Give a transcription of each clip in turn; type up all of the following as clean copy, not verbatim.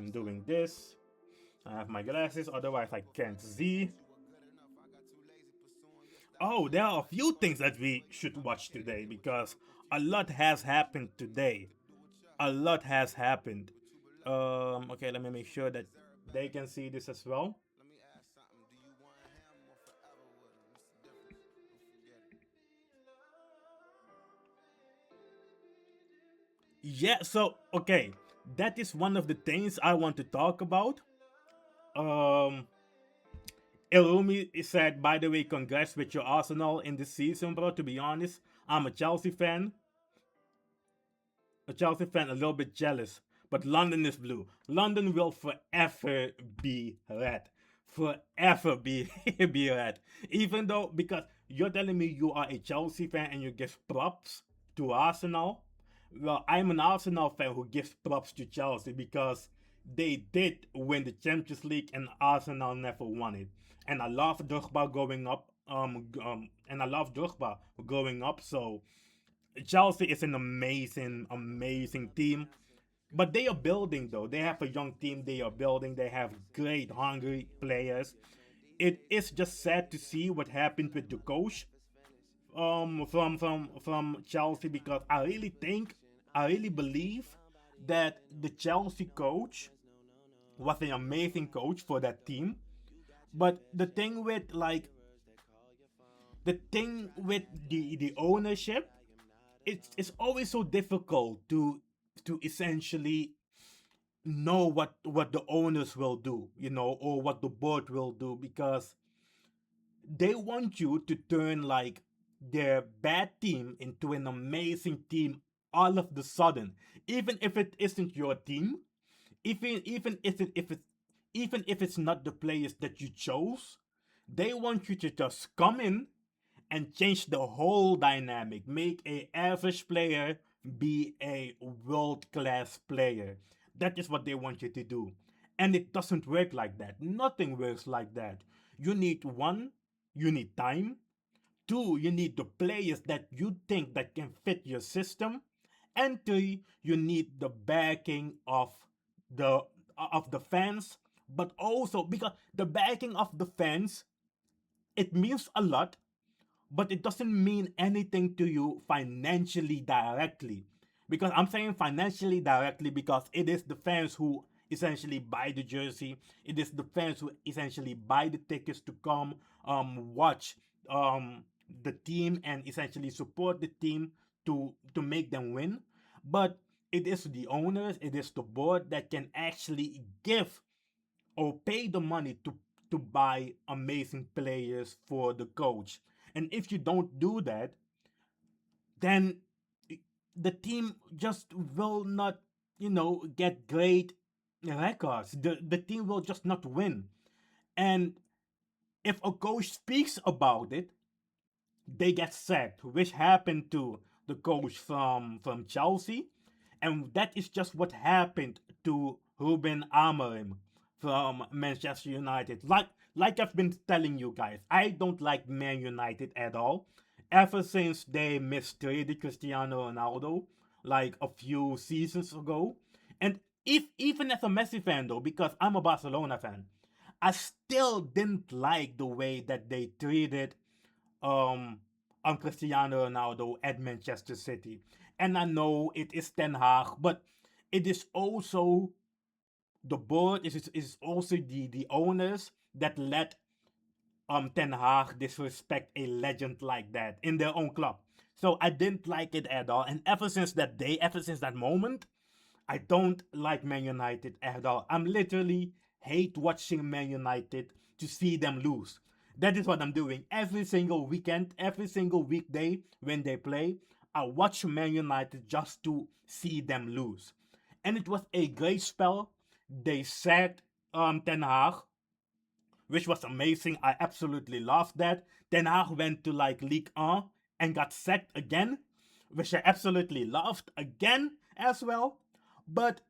I'm doing this. I have my glasses, otherwise I can't see. Oh, there are a few things that we should watch today because a lot has happened today. A lot has happened. Okay, let me make sure that they can see this as well. Yeah, so okay, that is one of the things I want to talk about. Um, Elumi said, by the way, congrats with your Arsenal in this season, bro. To be honest, I'm a Chelsea fan, a little bit jealous. But London is blue. London will forever be red. Forever be be red. Even though, because you're telling me you are a Chelsea fan and you give props to Arsenal. Well, I'm an Arsenal fan who gives props to Chelsea because they did win the Champions League and Arsenal never won it. And I love Drogba going up. And I love Drogba going up. So Chelsea is an amazing, amazing team. But they are building though. They have a young team they are building. They have great, hungry players. It is just sad to see what happened with the coach from Chelsea because I really believe that the Chelsea coach was an amazing coach for that team. But the thing with the ownership, it's always so difficult to essentially know what the owners will do, or what the board will do because they want you to turn like their bad team into an amazing team all of the sudden, even if it isn't your team, even if it's not the players that you chose. They want you to just come in and change the whole dynamic. Make a average player be a world class player. That is what they want you to do. And it doesn't work like that. Nothing works like that. You need one, you need time. Two, you need the players that you think that can fit your system. And three, you need the backing the of the fans, but also because the backing of the fans, it means a lot, but it doesn't mean anything to you financially directly. Because I'm saying financially directly because it is the fans who essentially buy the jersey. It is the fans who essentially buy the tickets to come watch the team and essentially support the team to make them win. But it is the owners, it is the board that can actually give or pay the money to buy amazing players for the coach. And if you don't do that, then the team just will not, get great records. The team will just not win. And if a coach speaks about it, they get sacked, which happened to the coach from Chelsea, and that is just what happened to Ruben Amorim from Manchester United. Like I've been telling you guys, I don't like Man United at all. Ever since they mistreated Cristiano Ronaldo like a few seasons ago, and if even as a Messi fan though, because I'm a Barcelona fan, I still didn't like the way that they treated um Cristiano Ronaldo at Manchester City. And I know it is Ten Hag, but it is also the board, is also the owners that let Ten Hag disrespect a legend like that in their own club. So I didn't like it at all. And ever since that day, ever since that moment, I don't like Man United at all. I'm literally hate watching Man United to see them lose. That is what I'm doing every single weekend, every single weekday when they play. I watch Man United just to see them lose. And it was a great spell. They sacked Ten Hag, which was amazing. I absolutely loved that. Ten Hag went to like League 1 and got sacked again, which I absolutely loved again as well. But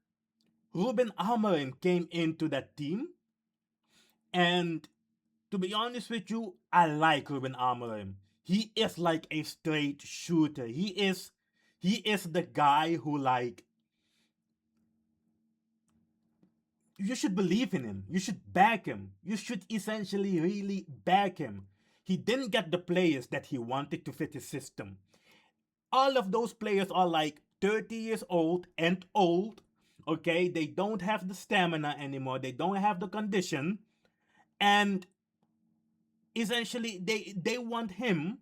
Ruben Amorim came into that team, and to be honest with you, I like Ruben Amorim. He is like a straight shooter. He is the guy who like you should believe in him. You should back him. You should essentially really back him. He didn't get the players that he wanted to fit his system. All of those players are like 30 years old and old. Okay, they don't have the stamina anymore. They don't have the condition, and essentially they want him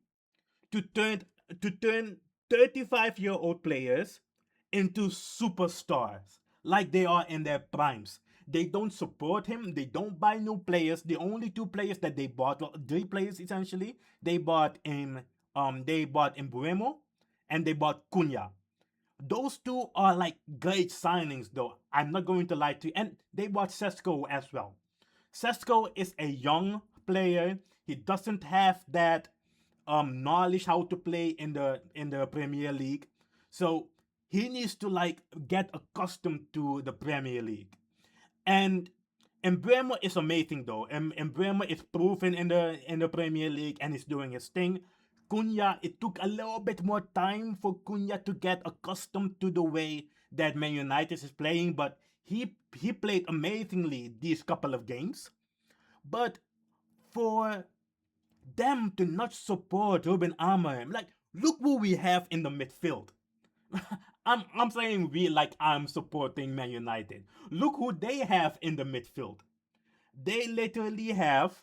to turn 35-year-old players into superstars like they are in their primes. They don't support him. They don't buy new players. The only two players that they bought, well, three players essentially, they bought in Buemo and they bought Cunha. Those two are like great signings, though. I'm not going to lie to you. And they bought Sesko as well. Sesko is a young player. He doesn't have that knowledge how to play in the Premier League. So he needs to like get accustomed to the Premier League. And Mbeumo is amazing though. Mbeumo is proven in the Premier League and is doing his thing. Cunha, it took a little bit more time for Cunha to get accustomed to the way that Man United is playing, but he played amazingly these couple of games. But for them to not support Ruben Amorim, like look who we have in the midfield. I'm saying we like I'm supporting Man United. Look who they have in the midfield. They literally have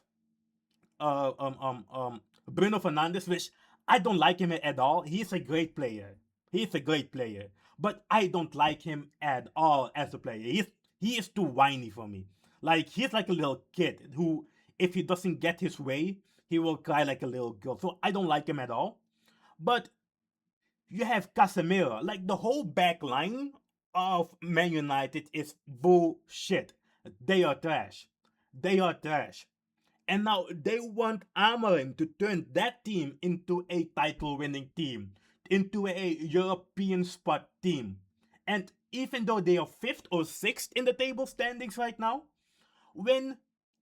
uh, um, um, um, Bruno Fernandes, which I don't like him at all. He's a great player. He's a great player, but I don't like him at all as a player. He is too whiny for me. Like he's like a little kid who, if he doesn't get his way, he will cry like a little girl. So I don't like him at all. But you have Casemiro. Like the whole back line of Man United is bullshit. They are trash. They are trash. And now they want Amorim to turn that team into a title winning team, into a European spot team. And even though they are fifth or sixth in the table standings right now, when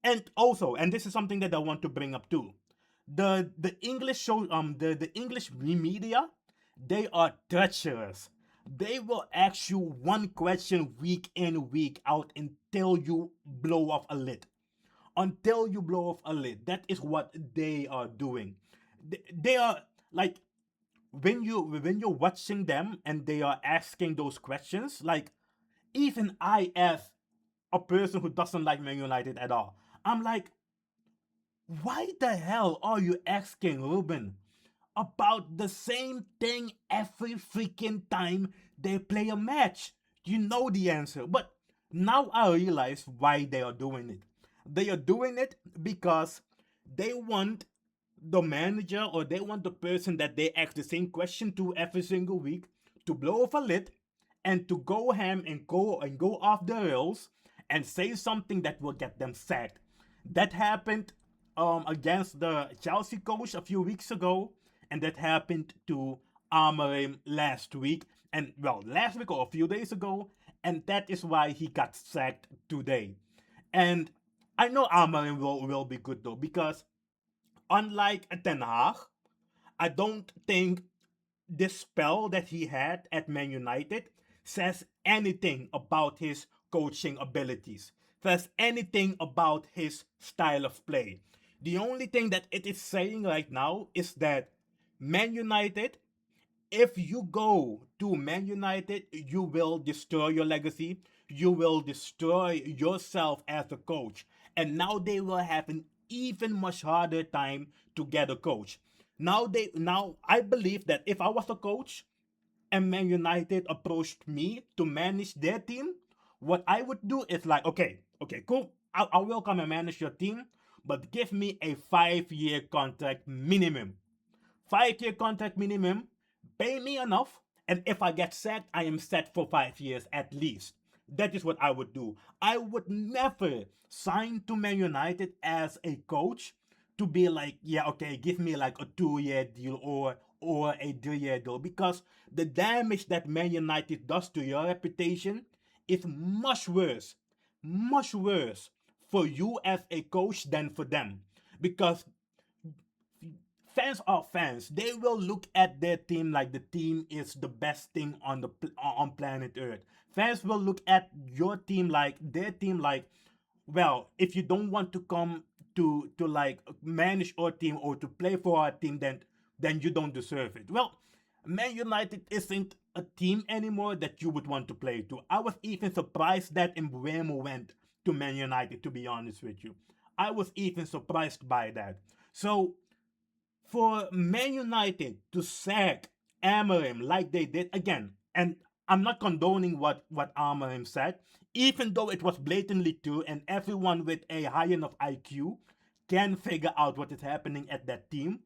and also, and this is something that I want to bring up too, the English show the English media, they are treacherous. They will ask you one question week in week out until you blow off a lid. Until you blow off a lid. That is what they are doing. They are like when you're watching them and they are asking those questions, like even I as a person who doesn't like Man United at all, I'm like, why the hell are you asking Ruben about the same thing every freaking time they play a match? You know the answer. But now I realize why they are doing it. They are doing it because they want the manager or they want the person that they ask the same question to every single week to blow off a lid and to go ham and go off the rails and say something that will get them sacked. That happened against the Chelsea coach a few weeks ago, and that happened to Amorim last week, and well, last week or a few days ago, and that is why he got sacked today. And I know Amorim will be good though, because unlike Ten Hag, I don't think this spell that he had at Man United says anything about his coaching abilities, says anything about his style of play. The only thing that it is saying right now is that Man United, if you go to Man United, you will destroy your legacy. You will destroy yourself as a coach. And now they will have an even much harder time to get a coach. Now I believe that if I was a coach and Man United approached me to manage their team, what I would do is like, okay, cool. I will come and manage your team, but give me a 5-year contract minimum. 5-year contract minimum, pay me enough, and if I get sacked, I am set for 5 years at least. That is what I would do. I would never sign to Man United as a coach to be like, yeah, okay, give me like a 2-year deal or a 3-year deal, because the damage that Man United does to your reputation is much worse for you as a coach than for them. Because fans are fans. They will look at their team like the team is the best thing on on planet Earth. Fans will look at your team like their team like, well, if you don't want to come to like manage our team or to play for our team, then you don't deserve it. Well, Man United isn't a team anymore that you would want to play to. I was even surprised that Mbeumo went to Man United, to be honest with you. I was even surprised by that. So for Man United to sack Amorim like they did again, and I'm not condoning what Amorim said, even though it was blatantly true, and everyone with a high enough IQ can figure out what is happening at that team.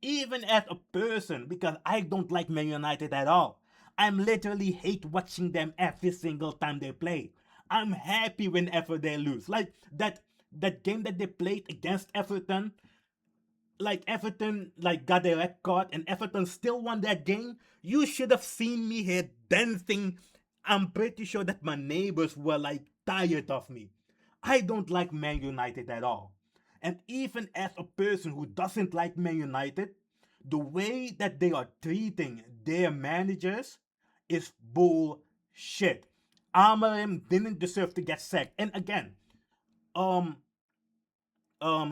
Even as a person, because I don't like Man United at all. I'm literally hate watching them every single time they play. I'm happy whenever they lose. Like that game that they played against Everton, like Everton like got a red card and Everton still won that game. You should have seen me here dancing. I'm pretty sure that my neighbors were like tired of me. I don't like Man United at all. And even as a person who doesn't like Man United, the way that they are treating their managers is bullshit. Amorim didn't deserve to get sacked. And again, um,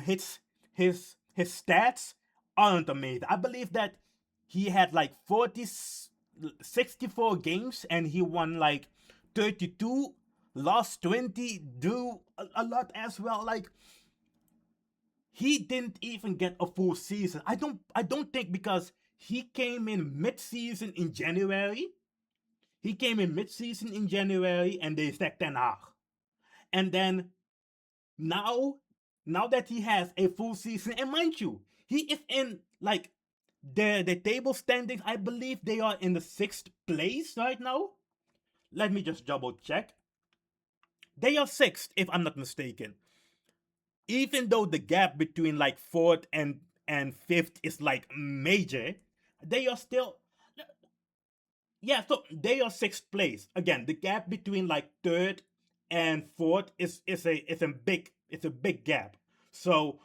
his stats aren't amazing. I believe that he had like 64 games and he won like 32, lost 20, drew a lot as well. Like he didn't even get a full season. I don't think because he came in mid-season in January. He came in mid-season in January and they sacked Ten Hag. And then now now that he has a full season, and mind you, he is in like the table standings. I believe they are in the 6th place right now. Let me just double check. They are 6th, if I'm not mistaken. Even though the gap between like 4th and 5th is like major, they are still, yeah, so they are 6th place. Again, the gap between like 3rd and 4th is a big gap. So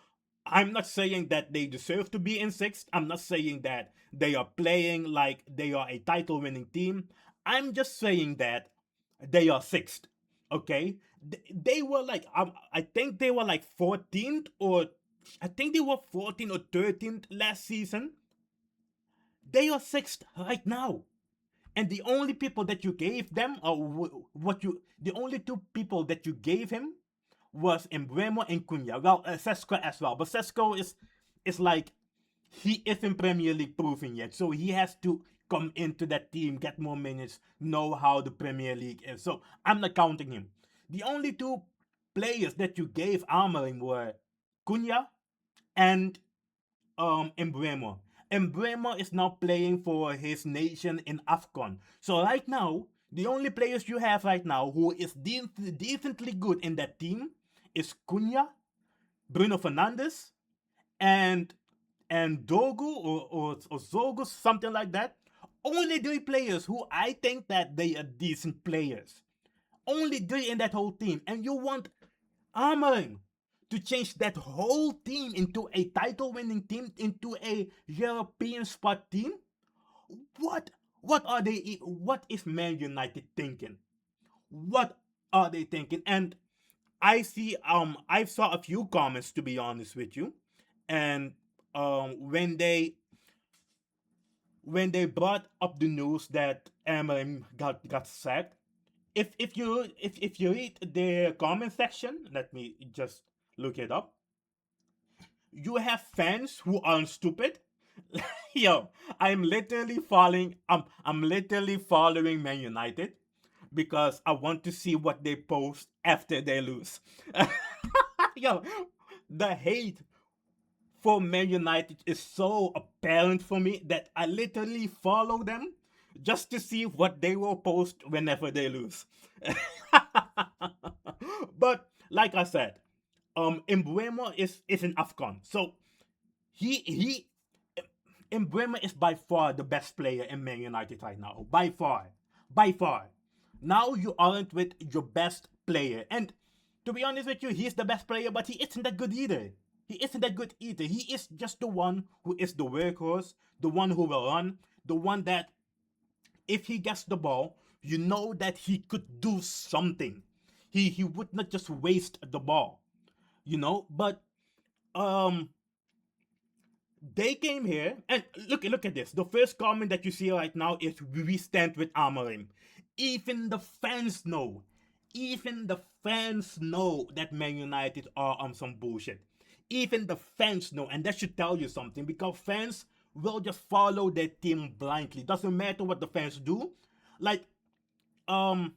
I'm not saying that they deserve to be in 6th. I'm not saying that they are playing like they are a title winning team. I'm just saying that they are 6th. Okay? They were like I think they were like 14th, or I think they were 14th or 13th last season. They are 6th right now. And the only people that you gave them, or the only two people that you gave him was Embuemo and Cunha. Well, Sesko as well. But Sesko is like, he isn't Premier League proven yet. So he has to come into that team, get more minutes, know how the Premier League is. So I'm not counting him. The only two players that you gave Amorim were Cunha and Embuemo. Embuemo is now playing for his nation in AFCON. So right now, the only players you have right now who is decently good in that team is Cunha, Bruno Fernandes, and Dogu or Zogu, something like that. Only 3 players who I think that they are decent players. Only 3 in that whole team. And you want Amorim to change that whole team into a title winning team, into a European spot team? What what is Man United thinking? What are they thinking? And I saw a few comments, to be honest with you. And when they brought up the news that Amorim got sacked, if you read the comment section, let me just look it up. You have fans who aren't stupid. Yo, I'm literally following Man United because I want to see what they post after they lose. Yo, the hate for Man United is so apparent for me that I literally follow them just to see what they will post whenever they lose. But like I said, Embuemo is in AFCON, so he Embuemo is by far the best player in Man United right now, by far, by far. Now you aren't with your best player, and to be honest with you, he's the best player, but he isn't that good either. He isn't that good either. He is just the one who is the workhorse, the one who will run, the one that if he gets the ball, you know that he could do something. He would not just waste the ball, you know. But um, they came here and look at this. The first comment that you see right now is we stand with Amorim. Even the fans know. Even the fans know that Man United are on some bullshit. Even the fans know, and that should tell you something because fans will just follow their team blindly. Doesn't matter what the fans do. Like, um,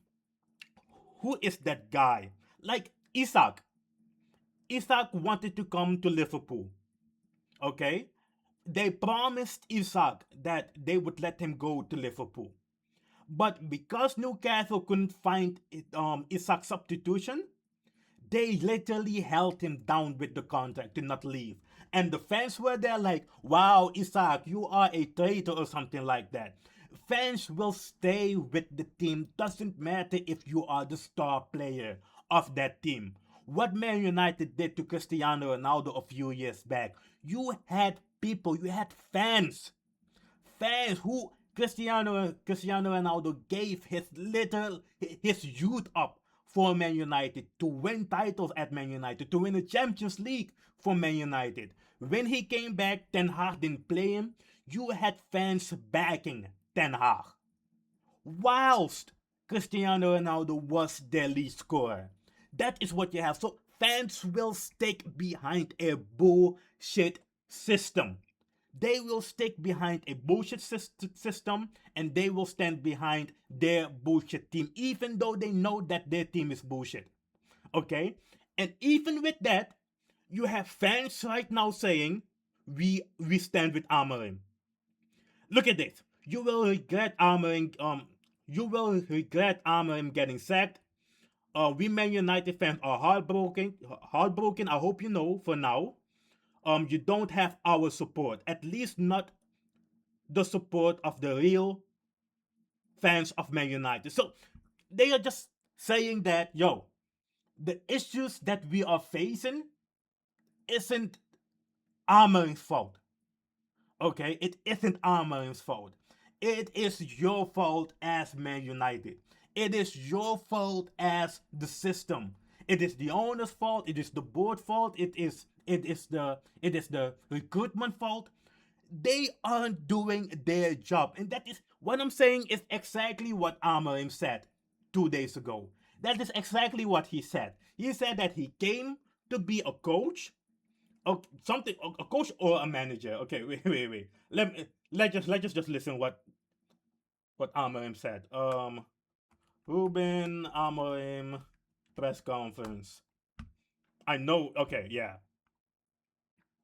who is that guy? Like Isak. Isak wanted to come to Liverpool. Okay? They promised Isak that they would let him go to Liverpool. But because Newcastle couldn't find Isak's substitution, they literally held him down with the contract to not leave. And the fans were there like, wow, Isak, you are a traitor or something like that. Fans will stay with the team. Doesn't matter if you are the star player of that team. What Man United did to Cristiano Ronaldo a few years back, you had people, you had fans who Cristiano Ronaldo gave his youth up for Man United to win titles at Man United, to win the Champions League for Man United. When he came back, Ten Hag didn't play him. You had fans backing Ten Hag, whilst Cristiano Ronaldo was their lead scorer. That is what you have. So fans will stick behind a bullshit system. They will stick behind a bullshit system and they will stand behind their bullshit team, even though they know that their team is bullshit. Okay? And even with that, you have fans right now saying, we stand with Amorim. Look at this. You will regret Amorim getting sacked. We Man United fans are heartbroken. I hope you know for now. You don't have our support. At least not the support of the real fans of Man United. So they are just saying that, yo, the issues that we are facing isn't Amorim's fault. Okay? It isn't Amorim's fault. It is your fault as Man United. It is your fault as the system. It is the owner's fault. It is the board fault. It is the recruitment fault. They aren't doing their job, and that is what I'm saying is exactly what Amorim said 2 days ago. That is exactly what he said. He said that he came to be a coach, or something, a coach or a manager. Okay, wait. Let's just listen what Amorim said. Ruben Amorim press conference. I know. Okay, yeah.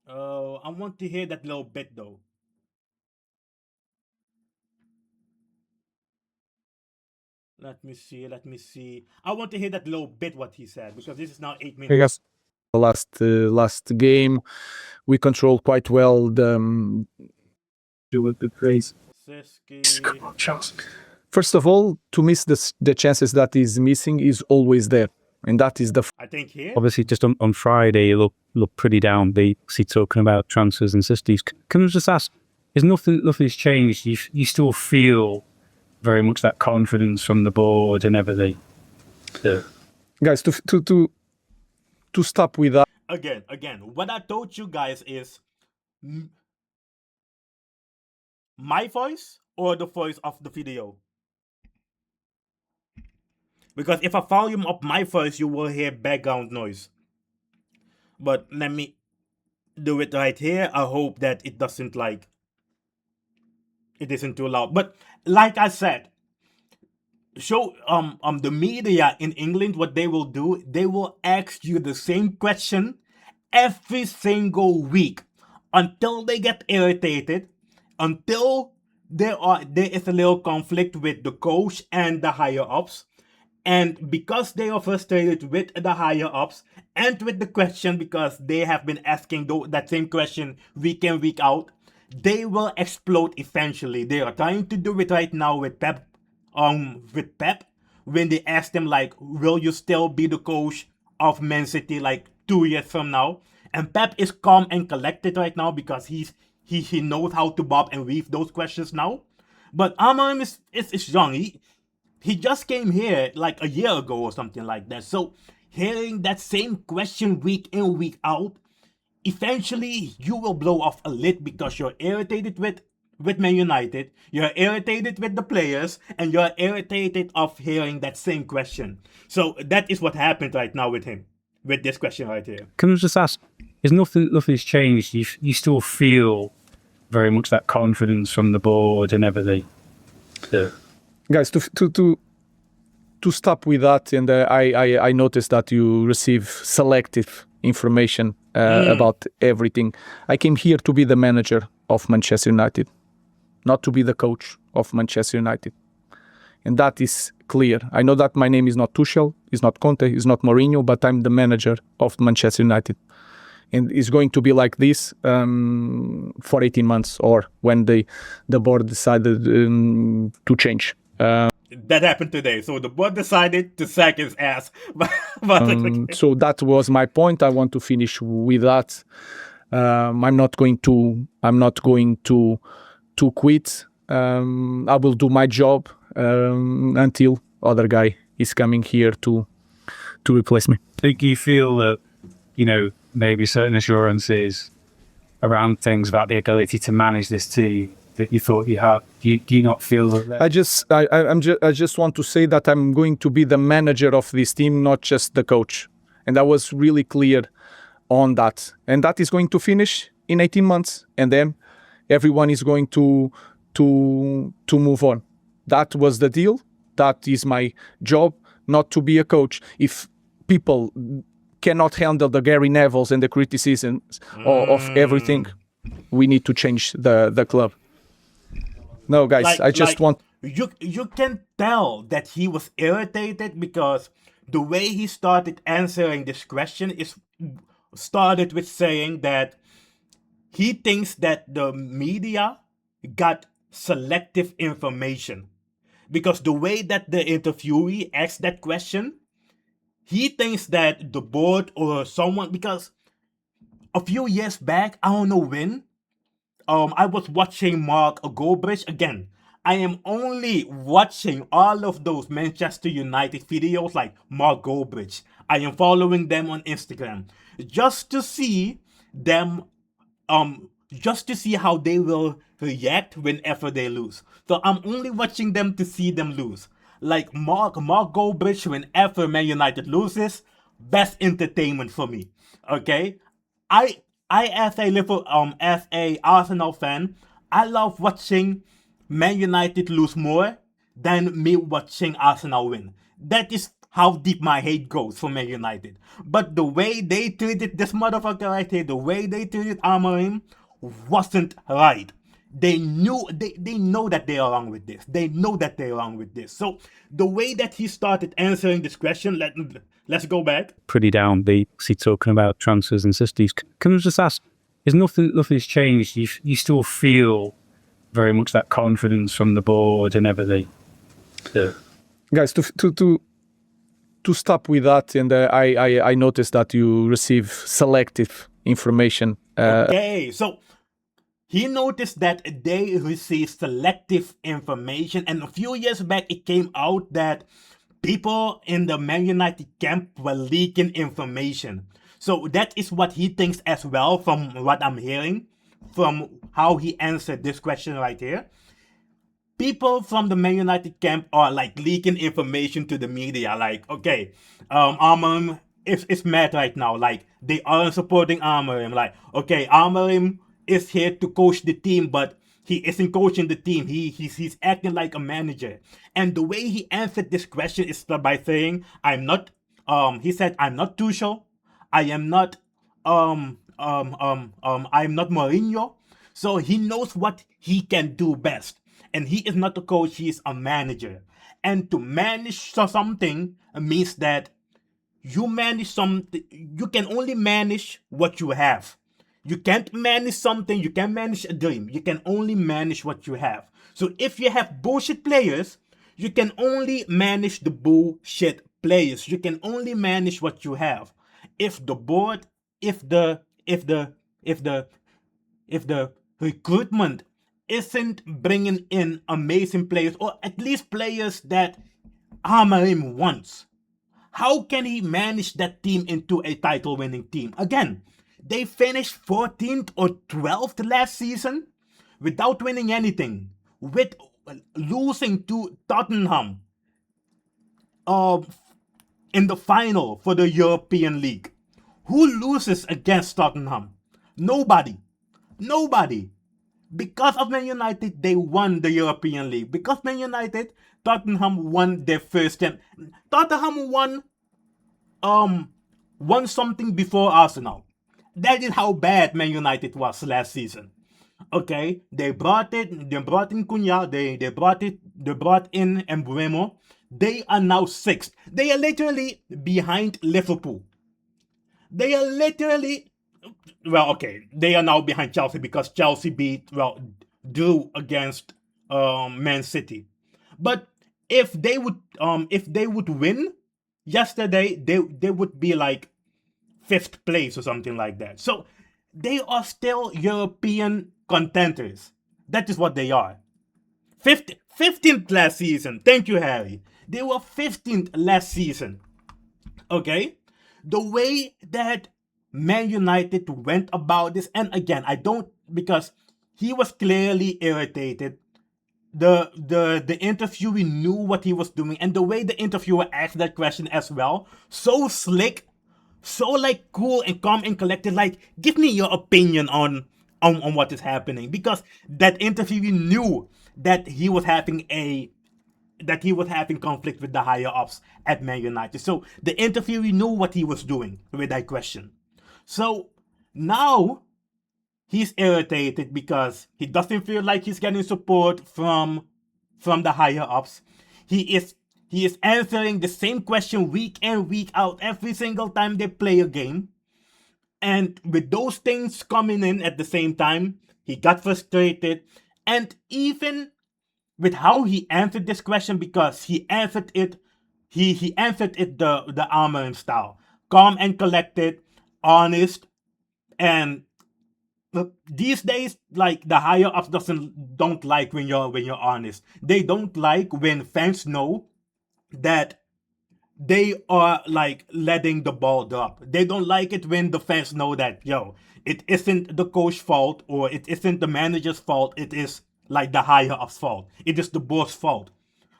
I want to hear that little bit though. Let me see. I want to hear that little bit what he said because this is now 8 minutes. I guess the last game we controlled quite well the praise. First of all, to miss the chances that is missing is always there, and that is the. I think here. Obviously, just on Friday, you look pretty downbeat. See, talking about transfers and systems. Can I just ask? Is nothing's changed? You still feel very much that confidence from the board and everything. Guys, to stop with that. Again, what I told you guys is my voice or the voice of the video. Because if I volume up my voice, you will hear background noise. But let me do it right here. I hope that it doesn't it isn't too loud. But like I said, show the media in England, what they will do, they will ask you the same question every single week until they get irritated, until there is a little conflict with the coach and the higher ups. And because they are frustrated with the higher ups and with the question, because they have been asking that same question week in, week out, they will explode eventually. They are trying to do it right now with Pep. When they asked him will you still be the coach of Man City 2 years from now? And Pep is calm and collected right now because he knows how to bob and weave those questions now. But Amorim is young. He just came here like a year ago or something like that. So hearing that same question week in, week out, eventually you will blow off a lid because you're irritated with Man United, you're irritated with the players, and you're irritated of hearing that same question. So that is what happened right now with him, with this question right here. Can I just ask, is nothing's changed? You still feel very much that confidence from the board and everything? Yeah. Guys, to stop with that, and I noticed that you receive selective information about everything. I came here to be the manager of Manchester United, not to be the coach of Manchester United. And that is clear. I know that my name is not Tuchel, is not Conte, is not Mourinho, but I'm the manager of Manchester United. And it's going to be like this for 18 months, or when the board decided to change. That happened today. So the board decided to sack his ass. So that was my point. I want to finish with that. I'm not going to quit. I will do my job until other guy is coming here to replace me. Think you feel that, maybe certain assurances around things about the ability to manage this team that you thought you had? Do you not feel that? I just want to say that I'm going to be the manager of this team, not just the coach, and I was really clear on that. And that is going to finish in 18 months, and then everyone is going to move on. That was the deal. That is my job, not to be a coach. If people cannot handle the Gary Nevilles and the criticisms of everything, we need to change the club. No, guys, I just want... You can tell that he was irritated because the way he started answering this question started with saying that he thinks that the media got selective information. Because the way that the interviewee asked that question, he thinks that the board or someone, because a few years back, I don't know when, I was watching Mark Goldbridge again. I am only watching all of those Manchester United videos like Mark Goldbridge. I am following them on Instagram just to see them, just to see how they will react whenever they lose. So I'm only watching them to see them lose. Like Mark Goldbridge, whenever Man United loses, best entertainment for me. Okay, I as a Arsenal fan, I love watching Man United lose more than me watching Arsenal win. That is how deep my hate goes for Man United. But the way they treated this motherfucker right here, the way they treated Amorim, wasn't right. They know that they are wrong with this. They know that they're wrong with this. So the way that he started answering this question, let's go back. Pretty downbeat. He's talking about transfers and systems. Can I just ask, is nothing's changed? You still feel very much that confidence from the board and everything? Yeah. Guys, to stop with that, and I noticed that you receive selective information. Okay, so he noticed that they received selective information, and a few years back it came out that people in the Man United camp were leaking information. So that is what he thinks as well, from what I'm hearing, from how he answered this question right here. People from the Man United camp are like leaking information to the media, like, okay, Amorim is mad right now, like they aren't supporting Amorim, like, okay, Amorim is here to coach the team, but he isn't coaching the team. He's acting like a manager. And the way he answered this question is by saying, he said, I'm not Tuchel. I am not I'm not Mourinho. So he knows what he can do best. And he is not a coach, he is a manager. And to manage something means that you manage something, you can only manage what you have. You can't manage something, you can't manage a dream. You can only manage what you have. So if you have bullshit players, you can only manage the bullshit players. You can only manage what you have. If the board, if the if the recruitment isn't bringing in amazing players, or at least players that Amorim wants, how can he manage that team into a title-winning team? Again, they finished 14th or 12th last season without winning anything, with losing to Tottenham in the final for the European League. Who loses against Tottenham? Nobody. Nobody. Because of Man United, they won the European League. Because Man United, Tottenham won their first game. Tottenham won something before Arsenal. That is how bad Man United was last season. Okay, they brought in Cunha, they brought in Mbeumo. They are now 6th. They are literally behind Liverpool. They are literally, well, okay, they are now behind Chelsea because Chelsea drew against Man City. But if they would win yesterday, they would be like 5th place or something like that. So they are still European contenders. That is what they are. 15th last season. Thank you, Harry. They were 15th last season. Okay? The way that Man United went about this, and again, because he was clearly irritated. The interviewer knew what he was doing, and the way the interviewer asked that question as well, so slick, so like cool and calm and collected, like, give me your opinion on what is happening, because that interviewer knew that he was having conflict with the higher ups at Man United. So the interviewer knew what he was doing with that question. So now he's irritated because he doesn't feel like he's getting support from the higher ups. He is answering the same question week in, week out, every single time they play a game. And with those things coming in at the same time, he got frustrated. And even with how he answered this question, because he answered it the Amorim style. Calm and collected, honest, and these days, like, the higher ups don't like when you're honest. They don't like when fans know that they are like letting the ball drop. They don't like it when the fans know that, it isn't the coach's fault or it isn't the manager's fault. It is like the higher up's fault. It is the boss' fault.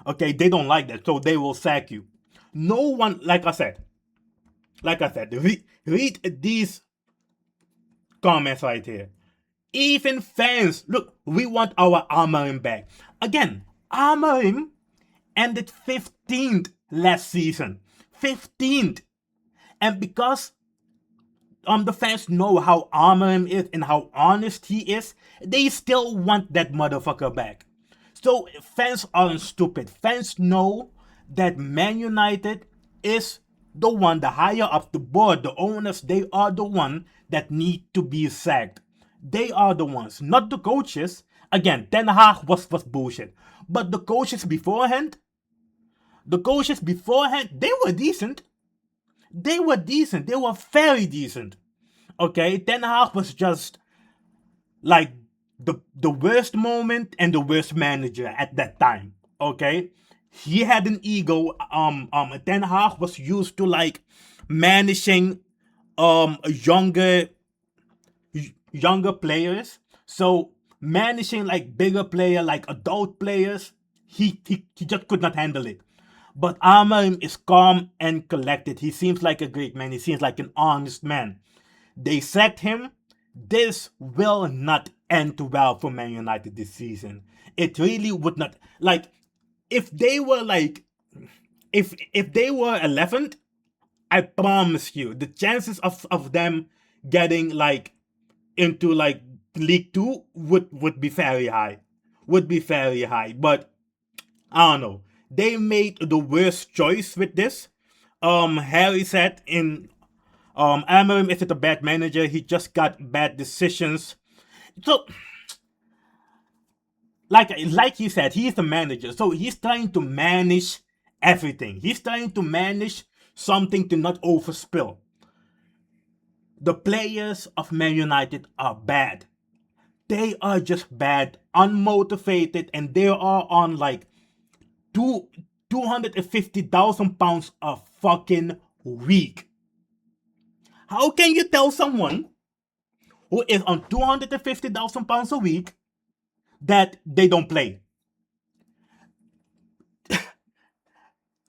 Okay, they don't like that, so they will sack you. No one, like I said, read these comments right here. Even fans, look, we want our Amorim back. Again, Amorim ended 15th last season. 15th. And because the fans know how Amorim is and how honest he is, they still want that motherfucker back. So fans aren't stupid. Fans know that Man United is the one, the higher up the board, the owners, they are the one that need to be sacked. They are the ones, not the coaches. Again, Ten Hag was bullshit. But the coaches beforehand, they were decent. They were decent. They were very decent. Okay, Ten Hag was just like the worst moment and the worst manager at that time. Okay, he had an ego. Ten Hag was used to like managing younger players. So managing like bigger player, like adult players, he just could not handle it. But Amorim is calm and collected. He seems like a great man. He seems like an honest man. They sacked him. This will not end well for Man United this season. It really would not. Like, if they were like, if they were 11th, I promise you, the chances of them getting like into like League 2 would be very high. But I don't know. They made the worst choice with this. Harry said in Amorim isn't a bad manager, he just got bad decisions. So like he said, he's the manager. So he's trying to manage everything. He's trying to manage something to not overspill. The players of Man United are bad. They are just bad, unmotivated, and they are on like two 250,000 pounds a fucking week. How can you tell someone who is on 250,000 pounds a week that they don't play?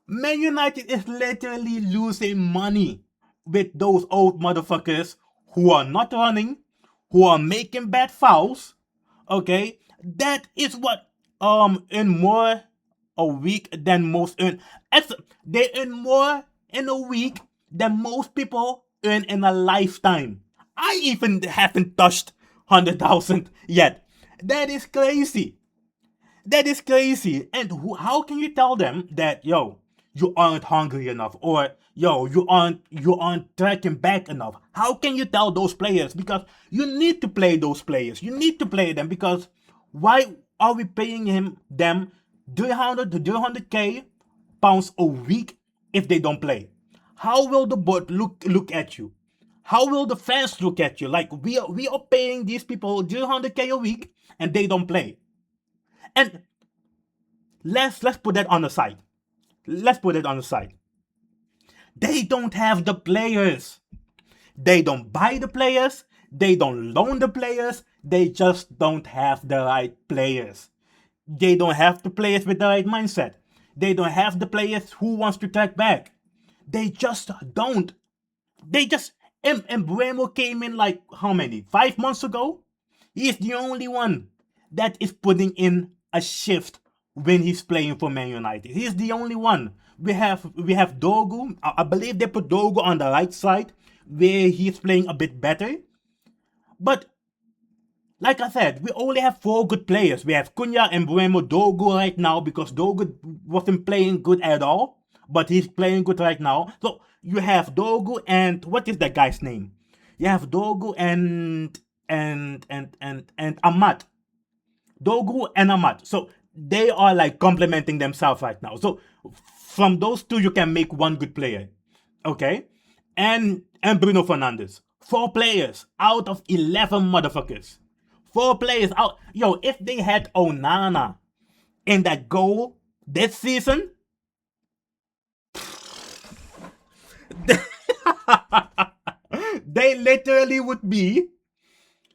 Man United is literally losing money with those old motherfuckers who are not running, who are making bad fouls. Okay, that is what earn more a week than most earn. They earn more in a week than most people earn in a lifetime. I even haven't touched 100,000 yet. That is crazy. That is crazy. And how can you tell them that, yo, you aren't hungry enough, or yo, you aren't tracking back enough? How can you tell those players? Because you need to play those players. You need to play them, because why are we paying them 300 to 300k pounds a week if they don't play? How will the board look at you? How will the fans look at you? Like, we are paying these people 300k a week and they don't play. And let's put that on the side. Let's put it on the side. They don't have the players. They don't buy the players. They don't loan the players. They just don't have the right players. They don't have the players with the right mindset. They don't have the players who wants to track back. They just don't. They just... And Mbeumo came in like, how many? 5 months ago? He's the only one that is putting in a shift when he's playing for Man United. He's the only one. We have Dogu. I believe they put Dogu on the right side where he's playing a bit better. But like I said, we only have 4 good players. We have Cunha, Mbeumo, Dogu right now, because Dogu wasn't playing good at all, but he's playing good right now. So you have Dogu and what is that guy's name? You have Dogu and Amat. Dogu and Amat. So they are like complementing themselves right now. So from those two, you can make one good player. Okay? And Bruno Fernandes. 4 players out of 11 motherfuckers. 4 players out. Yo, if they had Onana in that goal this season, they literally would be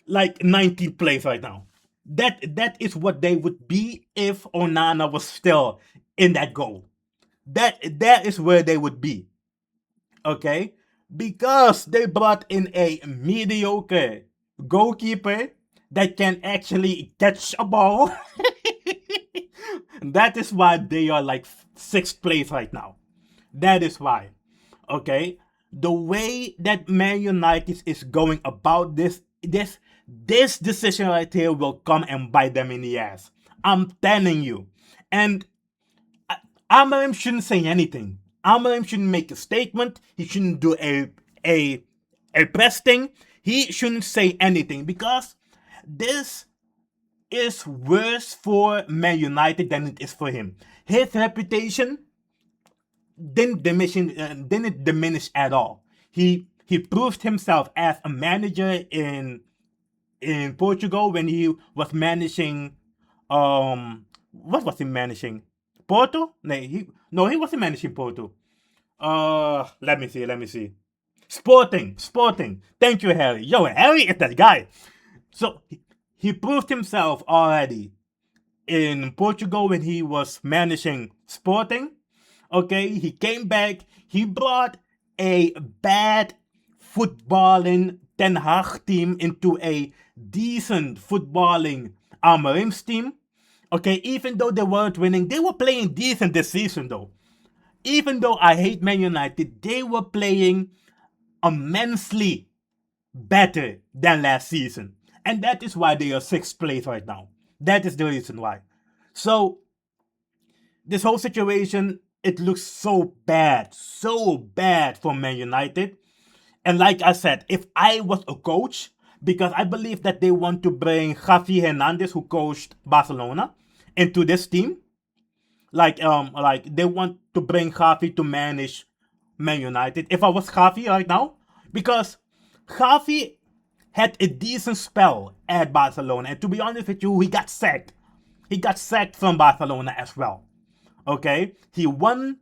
like 19th place right now. That is what they would be if Onana was still in that goal. That is where they would be. Okay? Because they brought in a mediocre goalkeeper that can actually catch a ball. That is why they are like 6th place right now. That is why. Okay? The way that Man United is going about this decision right here will come and bite them in the ass. I'm telling you. And Amorim shouldn't say anything. Amorim shouldn't make a statement. He shouldn't do a press thing. He shouldn't say anything, because this is worse for Man United than it is for him. His reputation didn't diminish at all. He proved himself as a manager in Portugal when he was managing what was he managing? Porto? No, he wasn't managing Porto. Let me see. Sporting. Thank you, Harry. Yo, Harry is that guy. So he proved himself already in Portugal when he was managing Sporting. Okay, he came back. He brought a bad footballing Ten Hag team into a decent footballing Amorim's team. Okay, even though they weren't winning, they were playing decent this season though. Even though I hate Man United, they were playing immensely better than last season. And that is why they are 6th place right now. That is the reason why. So, this whole situation, it looks so bad for Man United. And like I said, if I was a coach, because I believe that they want to bring Javi Hernandez, who coached Barcelona, into this team. Like they want to bring Javi to manage Man United. If I was Javi right now, because Xavi had a decent spell at Barcelona, and to be honest with you, he got sacked. He got sacked from Barcelona as well. Okay, he won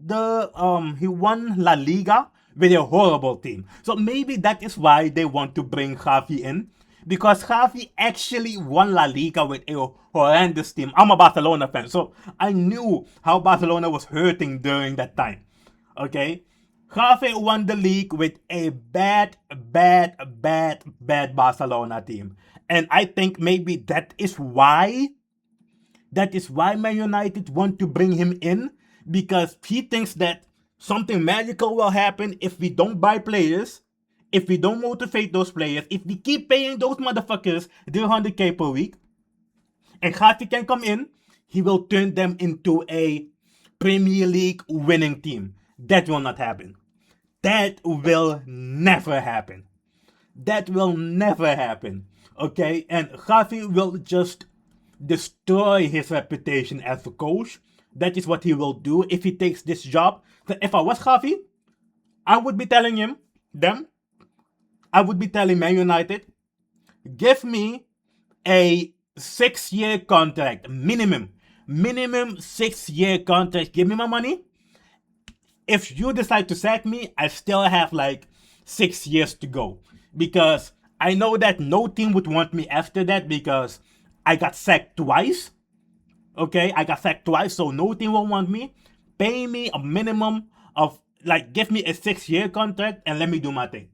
La Liga with a horrible team. So maybe that is why they want to bring Xavi in, because Xavi actually won La Liga with a horrendous team. I'm a Barcelona fan, so I knew how Barcelona was hurting during that time. Okay, Xavi won the league with a bad Barcelona team, and I think maybe that is why Man United want to bring him in, because he thinks that something magical will happen if we don't buy players, if we don't motivate those players, if we keep paying those motherfuckers 300k per week, and Xavi can come in, he will turn them into a Premier League winning team. That will not happen. That will never happen. That will never happen. Okay? And Xavi will just destroy his reputation as a coach. That is what he will do if he takes this job. So if I was Xavi, I would be telling I would be telling Man United, give me a 6-year contract, minimum 6-year contract. Give me my money. If you decide to sack me, I still have like 6 years to go, because I know that no team would want me after that, because I got sacked twice. Okay, I got sacked twice, so no team will want me. Pay me a minimum of, like, give me a 6-year contract and let me do my thing.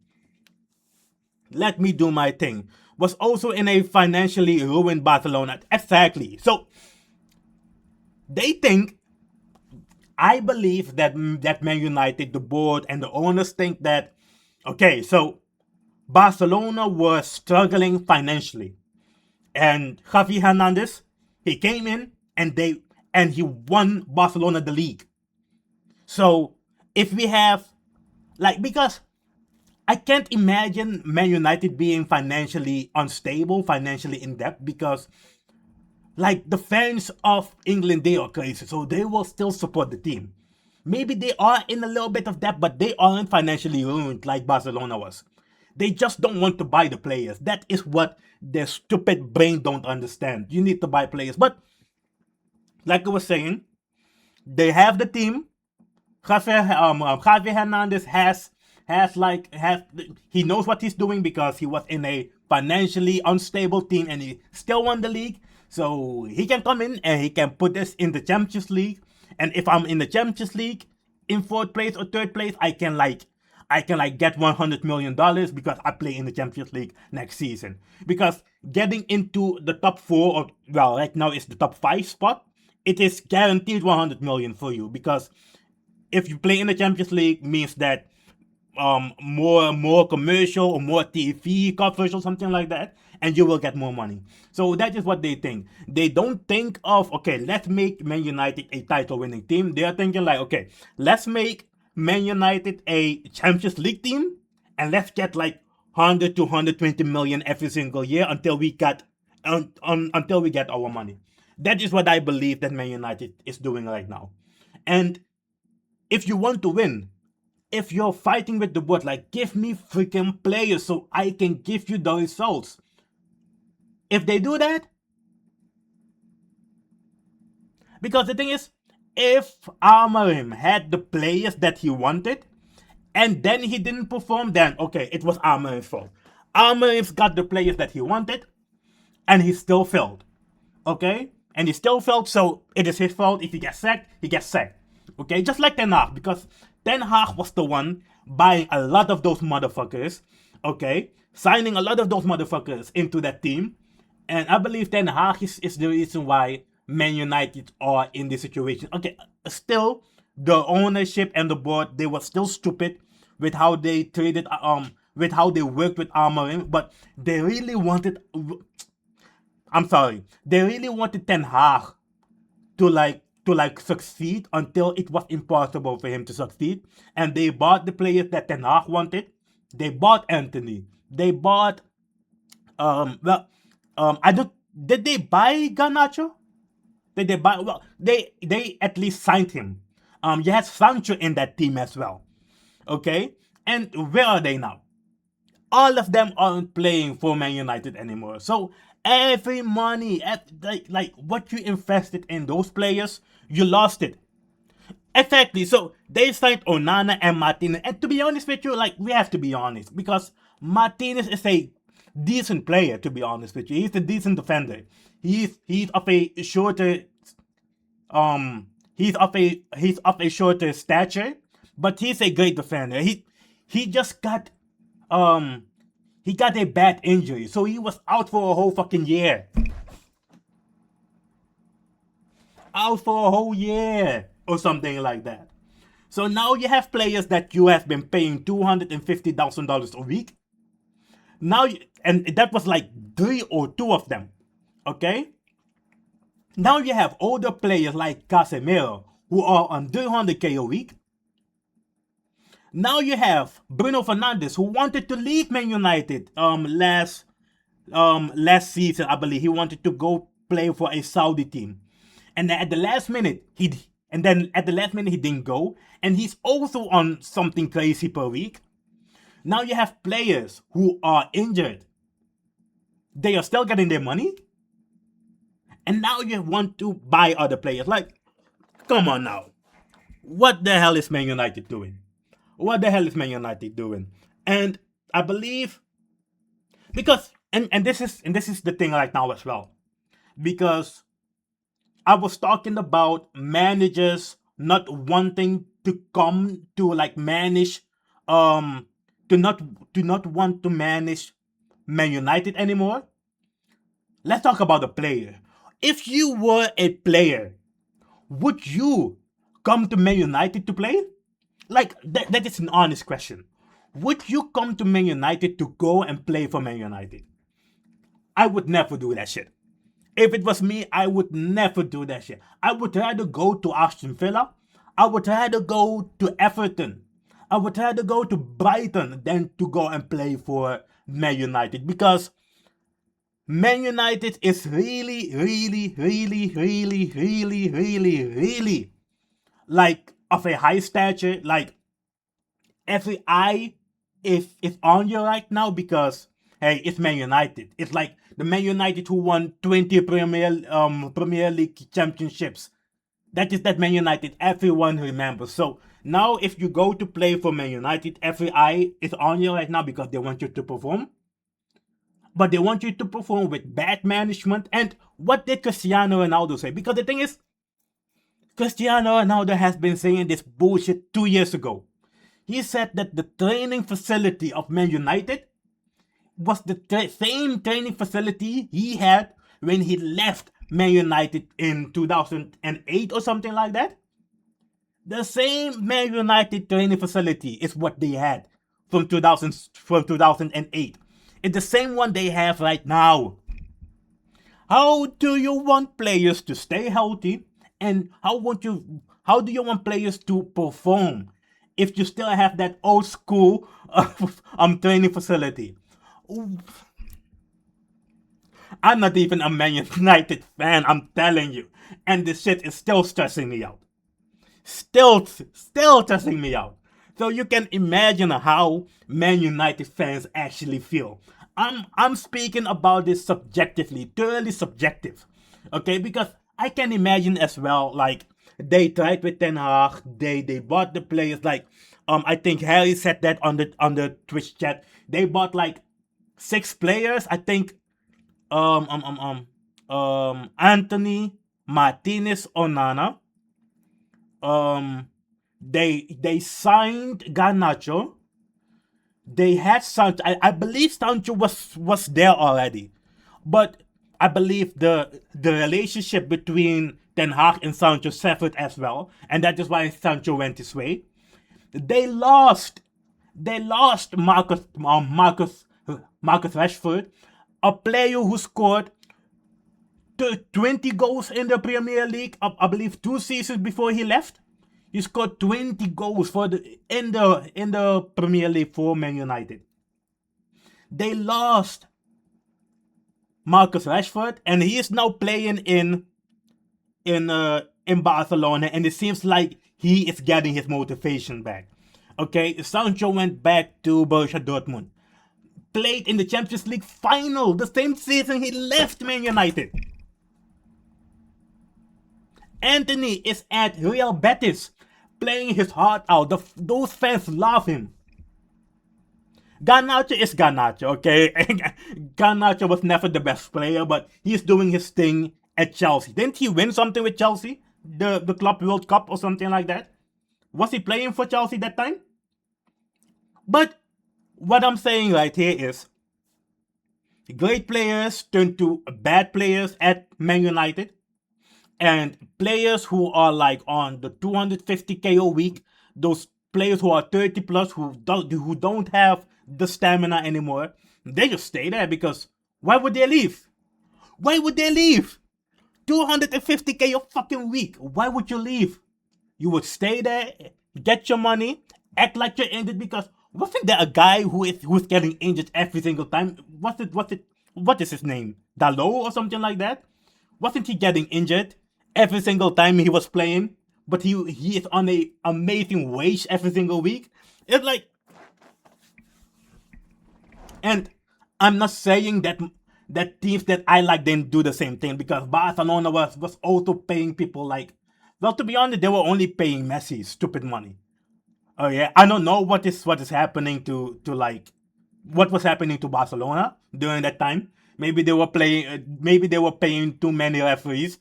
Let me do my thing. Was also in a financially ruined Barcelona. Exactly. So they think, I believe that Man United, the board and the owners think that, okay, so Barcelona was struggling financially, and Xavi Hernandez, he came in and he won Barcelona the league. So if we have, like, because I can't imagine Man United being financially unstable, financially in debt, because, like, the fans of England, they are crazy, so they will still support the team. Maybe they are in a little bit of debt, but they aren't financially ruined like Barcelona was. They just don't want to buy the players. That is what their stupid brain don't understand. You need to buy players. But like I was saying, they have the team. Javier Hernandez he knows what he's doing, because he was in a financially unstable team and he still won the league. So he can come in and he can put us in the Champions League. And if I'm in the Champions League in 4th place or 3rd place, I can get $100 million because I play in the Champions League next season. Because getting into the top 4, or, well, right now it's the top 5 spot, it is guaranteed 100 million for you, because if you play in the Champions League, means that more commercial or more TV coverage or something like that, and you will get more money. So that is what they think. They don't think of, okay, let's make Man United a title winning team. They are thinking like, okay, let's make Man United a Champions League team, and let's get like 100 to 120 million every single year until we get our money. That is what I believe that Man United is doing right now. And if you want to win, if you're fighting with the board, like, give me freaking players so I can give you the results. If they do that, because the thing is, if Amorim had the players that he wanted, and then he didn't perform, then okay, it was Amorim's fault. Amorim's got the players that he wanted, and he still failed. Okay? And he still failed, so it is his fault. If he gets sacked, he gets sacked. Okay? Just like Ten Hag, because Ten Hag was the one buying a lot of those motherfuckers. Okay? Signing a lot of those motherfuckers into that team. And I believe Ten Hag is the reason why Man United are in this situation. Okay, still, the ownership and the board, they were still stupid with how they traded, with how they worked with Amorim, but they really wanted, they really wanted Ten Hag to succeed until it was impossible for him to succeed. And they bought the players that Ten Hag wanted. They bought Anthony. They bought, did they buy Garnacho? Did they buy? Well, they at least signed him. You had Sancho in that team as well. Okay? And where are they now? all of them aren't playing for Man United anymore. So every money, like what you invested in those players, you lost it. Exactly. So they signed Onana and Martinez. And to be honest with you, like we have to be honest, because Martinez is a decent player, to be honest with you. He's a decent defender. He's of a shorter he's of a shorter stature, but he's a great defender. He just got he got a bad injury, so he was out for a whole fucking year. Out for a whole year or something like that. So now you have players that you have been paying $250,000 a week. Now, and that was like 3 or 2 of them. Okay? Now you have older players like Casemiro who are on 300k a week. Now you have Bruno Fernandes who wanted to leave Man United last season, I believe. He wanted to go play for a Saudi team. And then at the last minute, he didn't go, and he's also on something crazy per week. Now you have players who are injured. They are still getting their money. And now you want to buy other players. Like, come on now. What the hell is Man United doing? What the hell is Man United doing? And I believe, because and this is the thing right now as well. Because I was talking about managers not wanting to come to like manage to not want to manage Man United anymore. Let's talk about the player. If you were a player, would you come to Man United to play? Like, that is an honest question. Would you come to Man United to go and play for Man United? I would never do that shit. If it was me, I would never do that shit. I would rather go to Aston Villa. I would rather go to Everton. I would rather go to Brighton than to go and play for Man United, because Man United is really, really, really, really, really, really, really like of a high stature. Like, every eye is on you right now because hey, it's Man United. It's like the Man United who won 20 Premier League championships. That is that Man United everyone remembers. So now if you go to play for Man United, every eye is on you right now because they want you to perform. But they want you to perform with bad management. And what did Cristiano Ronaldo say? Because the thing is, Cristiano Ronaldo has been saying this bullshit 2 years ago. He said that the training facility of Man United was the same training facility he had when he left Man United in 2008 or something like that. The same Man United training facility is what they had from 2008. It's the same one they have right now. How do you want players to stay healthy, and how do you want players to perform if you still have that old school training facility? I'm not even a Man United fan, I'm telling you. And this shit is still stressing me out. Still stressing me out. So you can imagine how Man United fans actually feel. I'm speaking about this subjectively, thoroughly subjective. Okay, because I can imagine as well, like, they tried with Ten Hag, they bought the players, like, I think Harry said that on the Twitch chat. They bought like 6 players, I think. Anthony, Martinez, Onana. They signed Garnacho. They had Sancho. I believe Sancho was there already, but I believe the relationship between Ten Hag and Sancho suffered as well, and that is why Sancho went his way. They lost Marcus Rashford, a player who scored 20 goals in the Premier League, I believe 2 seasons before he left. He scored 20 goals in the Premier League for Man United. They lost Marcus Rashford, and he is now playing in Barcelona, and it seems like he is getting his motivation back. Okay, Sancho went back to Borussia Dortmund. played in the Champions League final the same season he left Man United. Anthony is at Real Betis, playing his heart out. Those fans love him. Garnacho is Garnacho, okay? Garnacho was never the best player, but he's doing his thing at Chelsea. Didn't he win something with Chelsea? The Club World Cup or something like that? Was he playing for Chelsea that time? But what I'm saying right here is great players turn to bad players at Man United. And players who are like on the 250k a week, those players who are 30 plus who don't have the stamina anymore, they just stay there because why would they leave? Why would they leave? 250k a fucking week. Why would you leave? You would stay there, get your money, act like you're injured because wasn't there a guy who's getting injured every single time? What is his name? Dalot or something like that? Wasn't he getting injured every single time he was playing? But he is on a amazing wage every single week. It's like, and I'm not saying that teams that I like didn't do the same thing because Barcelona was also paying people like, well, to be honest, they were only paying Messi stupid money. Oh yeah, I don't know what is happening to like what was happening to Barcelona during that time. Maybe they were paying too many referees.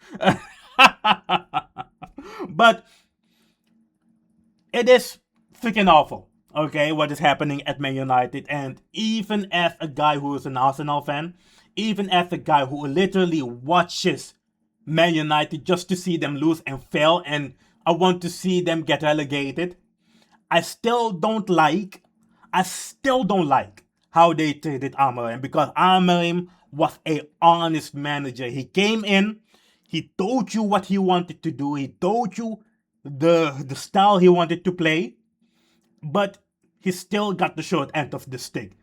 But it is freaking awful, okay, what is happening at Man United. And even as a guy who is an Arsenal fan, even as a guy who literally watches Man United just to see them lose and fail, and I want to see them get relegated, I still don't like how they treated Amorim, because Amorim was a honest manager. He came in, he told you what he wanted to do, he told you the style he wanted to play, but he still got the short end of the stick.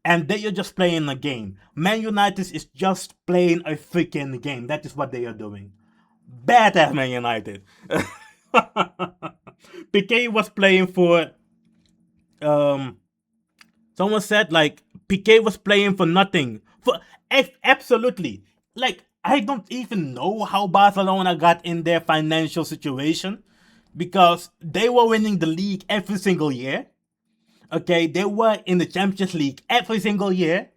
And they are just playing a game. Man United is just playing a freaking game. That is what they are doing. Bad at Man United. Piqué was playing for someone said like Piqué was playing for nothing. Absolutely. Like, I don't even know how Barcelona got in their financial situation, because they were winning the league every single year. Okay, they were in the Champions League every single year,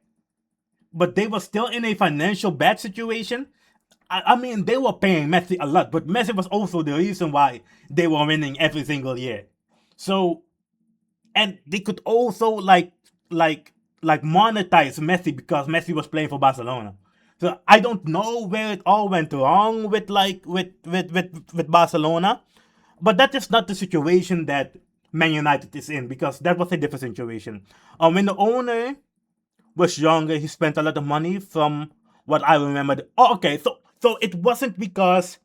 but they were still in a financial bad situation. I mean, they were paying Messi a lot, but Messi was also the reason why they were winning every single year. So, and they could also like monetize Messi because Messi was playing for Barcelona. So I don't know where it all went wrong with Barcelona, but that is not the situation that Man United is in, because that was a different situation. When the owner was younger, he spent a lot of money from what I remember. Okay, so it wasn't because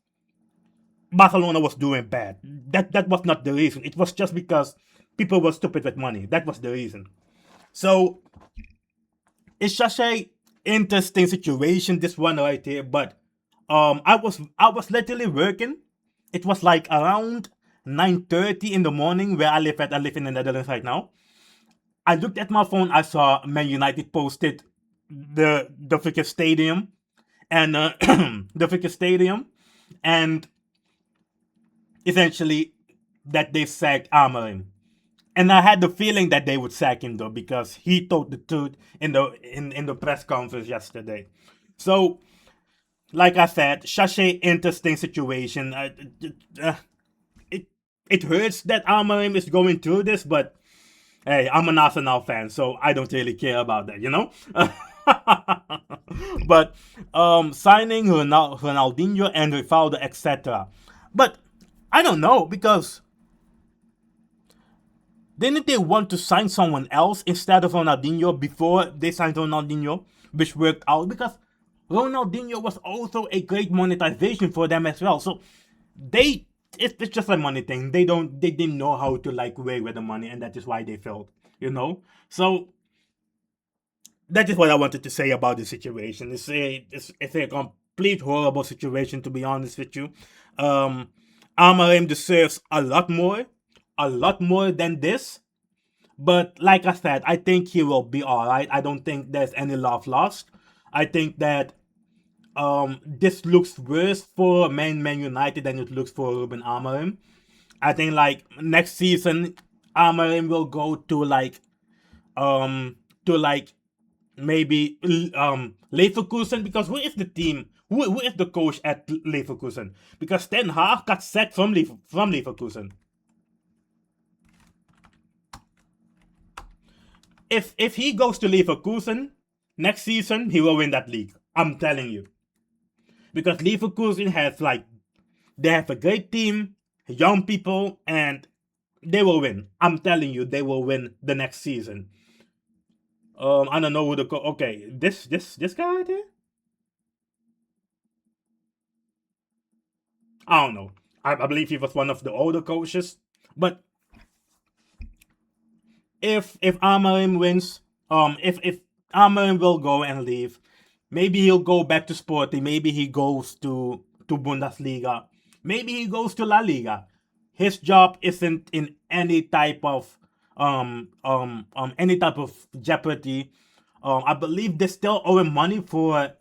Barcelona was doing bad. That was not the reason. It was just because people were stupid with money. That was the reason. So it's just a interesting situation, this one right here. But I was literally working. It was like around 9:30 in the morning where I live at. I live in the Netherlands right now. I looked at my phone. I saw Man United posted the freaking stadium and the freaking stadium, and essentially that they sacked Amorim. And I had the feeling that they would sack him though, because he told the truth in the press conference yesterday. So, like I said, such a interesting situation. It hurts that Amorim is going through this, but hey, I'm an Arsenal fan, so I don't really care about that, you know? But signing Ronaldinho and Rivaldo, etc. But I don't know, because didn't they want to sign someone else instead of Ronaldinho before they signed Ronaldinho, which worked out? Because Ronaldinho was also a great monetization for them as well. So it's just a money thing. They didn't know how to like work with the money, and that is why they failed, you know? So that is what I wanted to say about the situation. It's a complete horrible situation, to be honest with you. Amorim deserves a lot more than this. But like I said, I think he will be all right. I don't think there's any love lost. I think that this looks worse for Man United than it looks for Ruben Amorim. I think like next season, Amorim will go to like maybe Leverkusen, because who is the team? Who is the coach at Leverkusen? Because Ten Hag got sacked from Leverkusen. If he goes to Leverkusen next season, he will win that league. I'm telling you. Because Leverkusen has they have a great team, young people, and they will win. I'm telling you, they will win the next season. I don't know who the okay, this guy right here? I don't know. I believe he was one of the older coaches. But if Amorim wins, if Amorim will go and leave, maybe he'll go back to Sporting. Maybe he goes to Bundesliga. Maybe he goes to La Liga. His job isn't in any type of jeopardy. I believe they still owe him money for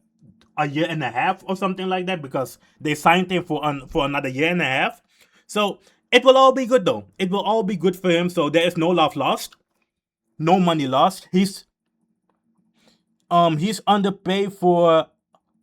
a year and a half or something like that, because they signed him for another year and a half. So it will all be good though. It will all be good for him. So there is no love lost, no money lost. He's underpaid for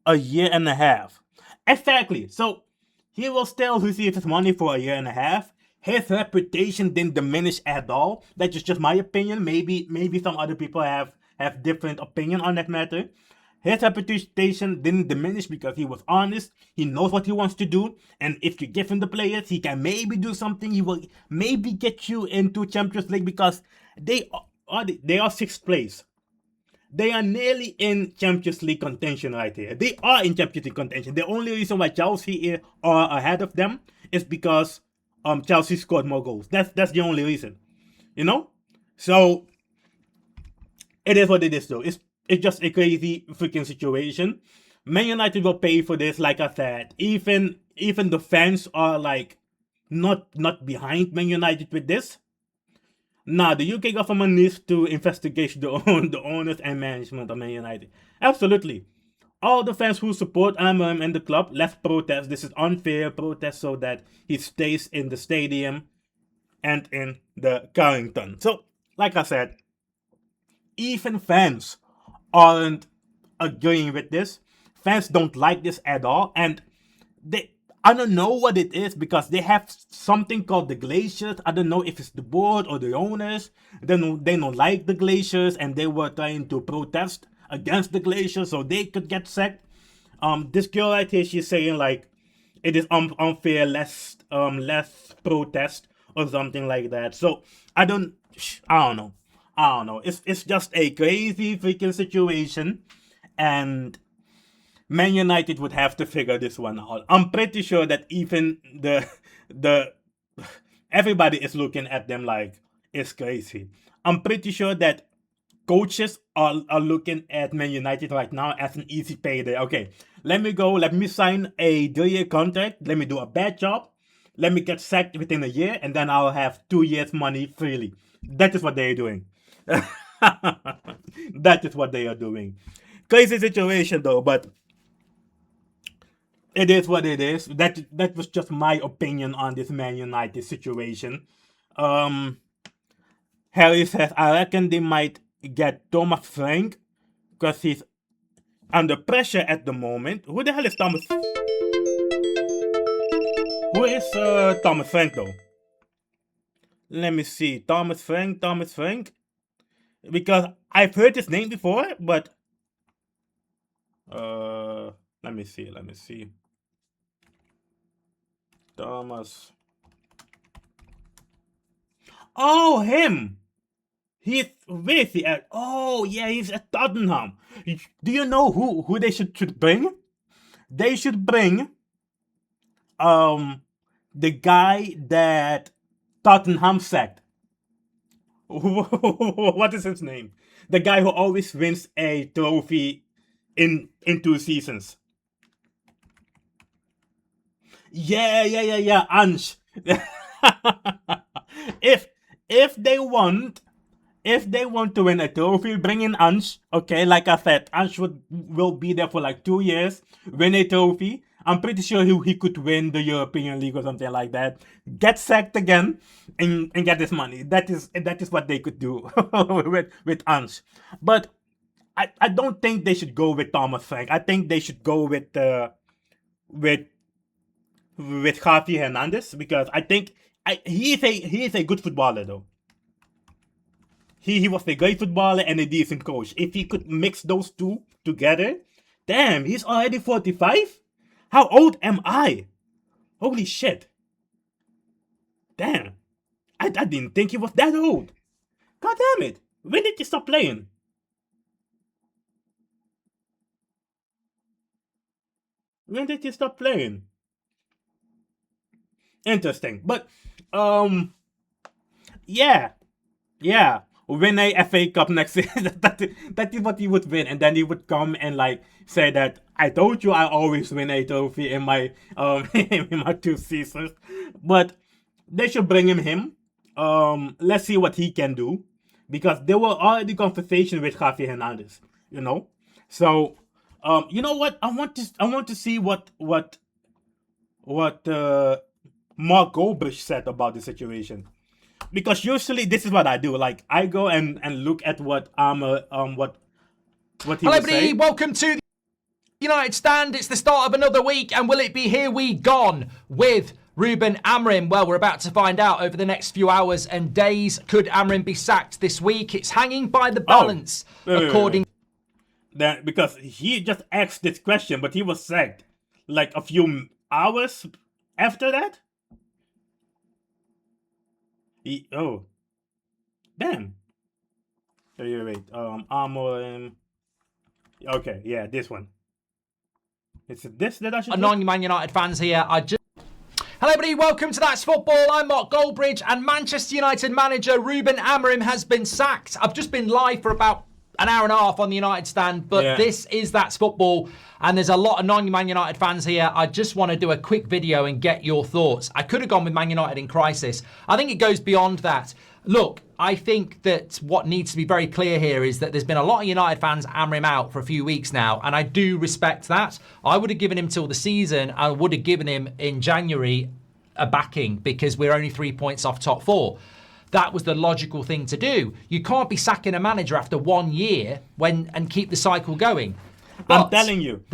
a year and a half. Exactly. So he will still receive his money for a year and a half. His reputation didn't diminish at all. That's just my opinion. Maybe some other people have different opinion on that matter. His reputation didn't diminish because he was honest. He knows what he wants to do, and if you give him the players, he can maybe do something. He will maybe get you into Champions League, because they are sixth place. They are nearly in Champions League contention right here. They are in Champions League contention. The only reason why Chelsea are ahead of them is because Chelsea scored more goals. That's the only reason, you know. So it is what it is, though. It's just a crazy freaking situation. Man United will pay for this, like I said. Even the fans are like not behind Man United with this. Now, the UK government needs to investigate the owners and management of Man United. Absolutely. All the fans who support Amorim and the club, let's protest. This is unfair. Protest so that he stays in the stadium and in the Carrington. So, like I said, even fans aren't agreeing with this. Fans don't like this at all, and I don't know what it is, because they have something called the Glaciers. I don't know if it's the board or the owners. They don't like the Glaciers, and they were trying to protest against the Glaciers so they could get sacked. This girl right here, she's saying like it is unfair, less protest or something like that. So I don't know. It's just a crazy freaking situation, and Man United would have to figure this one out. I'm pretty sure that even the everybody is looking at them like it's crazy. I'm pretty sure that coaches are looking at Man United right now as an easy payday. Okay, let me go. Let me sign a 3-year contract. Let me do a bad job. Let me get sacked within a year, and then I'll have 2 years money freely. That is what they're doing. That is what they are doing. Crazy situation though, but it is what it is. That was just my opinion on this Man United situation. Harry says, I reckon they might get Thomas Frank because he's under pressure at the moment. Who the hell is Thomas? Who is Thomas Frank though? Let me see. Thomas Frank. Because I've heard his name before, but let me see. Thomas. Oh, him. Where is he at? Oh, yeah, he's at Tottenham. Do you know who they should bring? They should bring the guy that Tottenham sacked. What is his name? The guy who always wins a trophy in 2 seasons. Yeah, Ange. if they want if they want to win a trophy, bring in Ange. Okay, like I said, Ange will be there for like 2 years, win a trophy. I'm pretty sure he could win the European League or something like that. Get sacked again and get this money. That is what they could do with Ange. But I don't think they should go with Thomas Frank. I think they should go with Javi Hernandez, because I think he is a good footballer though. He was a great footballer and a decent coach. If he could mix those two together, damn, he's already 45? How old am I? Holy shit. Damn. I didn't think he was that old. God damn it. When did you stop playing? When did you stop playing? Interesting. But, yeah. Win a FA Cup next season. that is what he would win. And then he would come and like say that, I told you I always win a trophy in my in my 2 seasons. But they should bring him. Let's see what he can do. Because there were already conversations with Javi Hernandez, you know? So, you know what? I want to see what Mark Goldbridge said about the situation. Because usually this is what I do. Like, I go and look at what he Hello, was everybody. saying. Welcome to the United Stand. It's the start of another week, and will it be here we gone with Ruben Amorim? Well, we're about to find out over the next few hours and days. Could Amorim be sacked this week? It's hanging by the balance, according. That because he just asked this question, but he was sacked like a few hours after that. Damn. Wait. Amorim. Okay, yeah, this one. It's this that I should. Non-Man United fans here. Hello, everybody. Welcome to That's Football. I'm Mark Goldbridge, and Manchester United manager Ruben Amorim has been sacked. I've just been live for about an hour and a half on the United Stand, but This is That's Football, and there's a lot of non-Man United fans here. I just want to do a quick video and get your thoughts. I could have gone with Man United in crisis. I think it goes beyond that. Look, I think that what needs to be very clear here is that there's been a lot of United fans Amorim out for a few weeks now, and I do respect that. I would have given him till the season. I would have given him in January a backing, because we're only 3 points off top 4. That was the logical thing to do. You can't be sacking a manager after 1 year and keep the cycle going. But I'm telling you,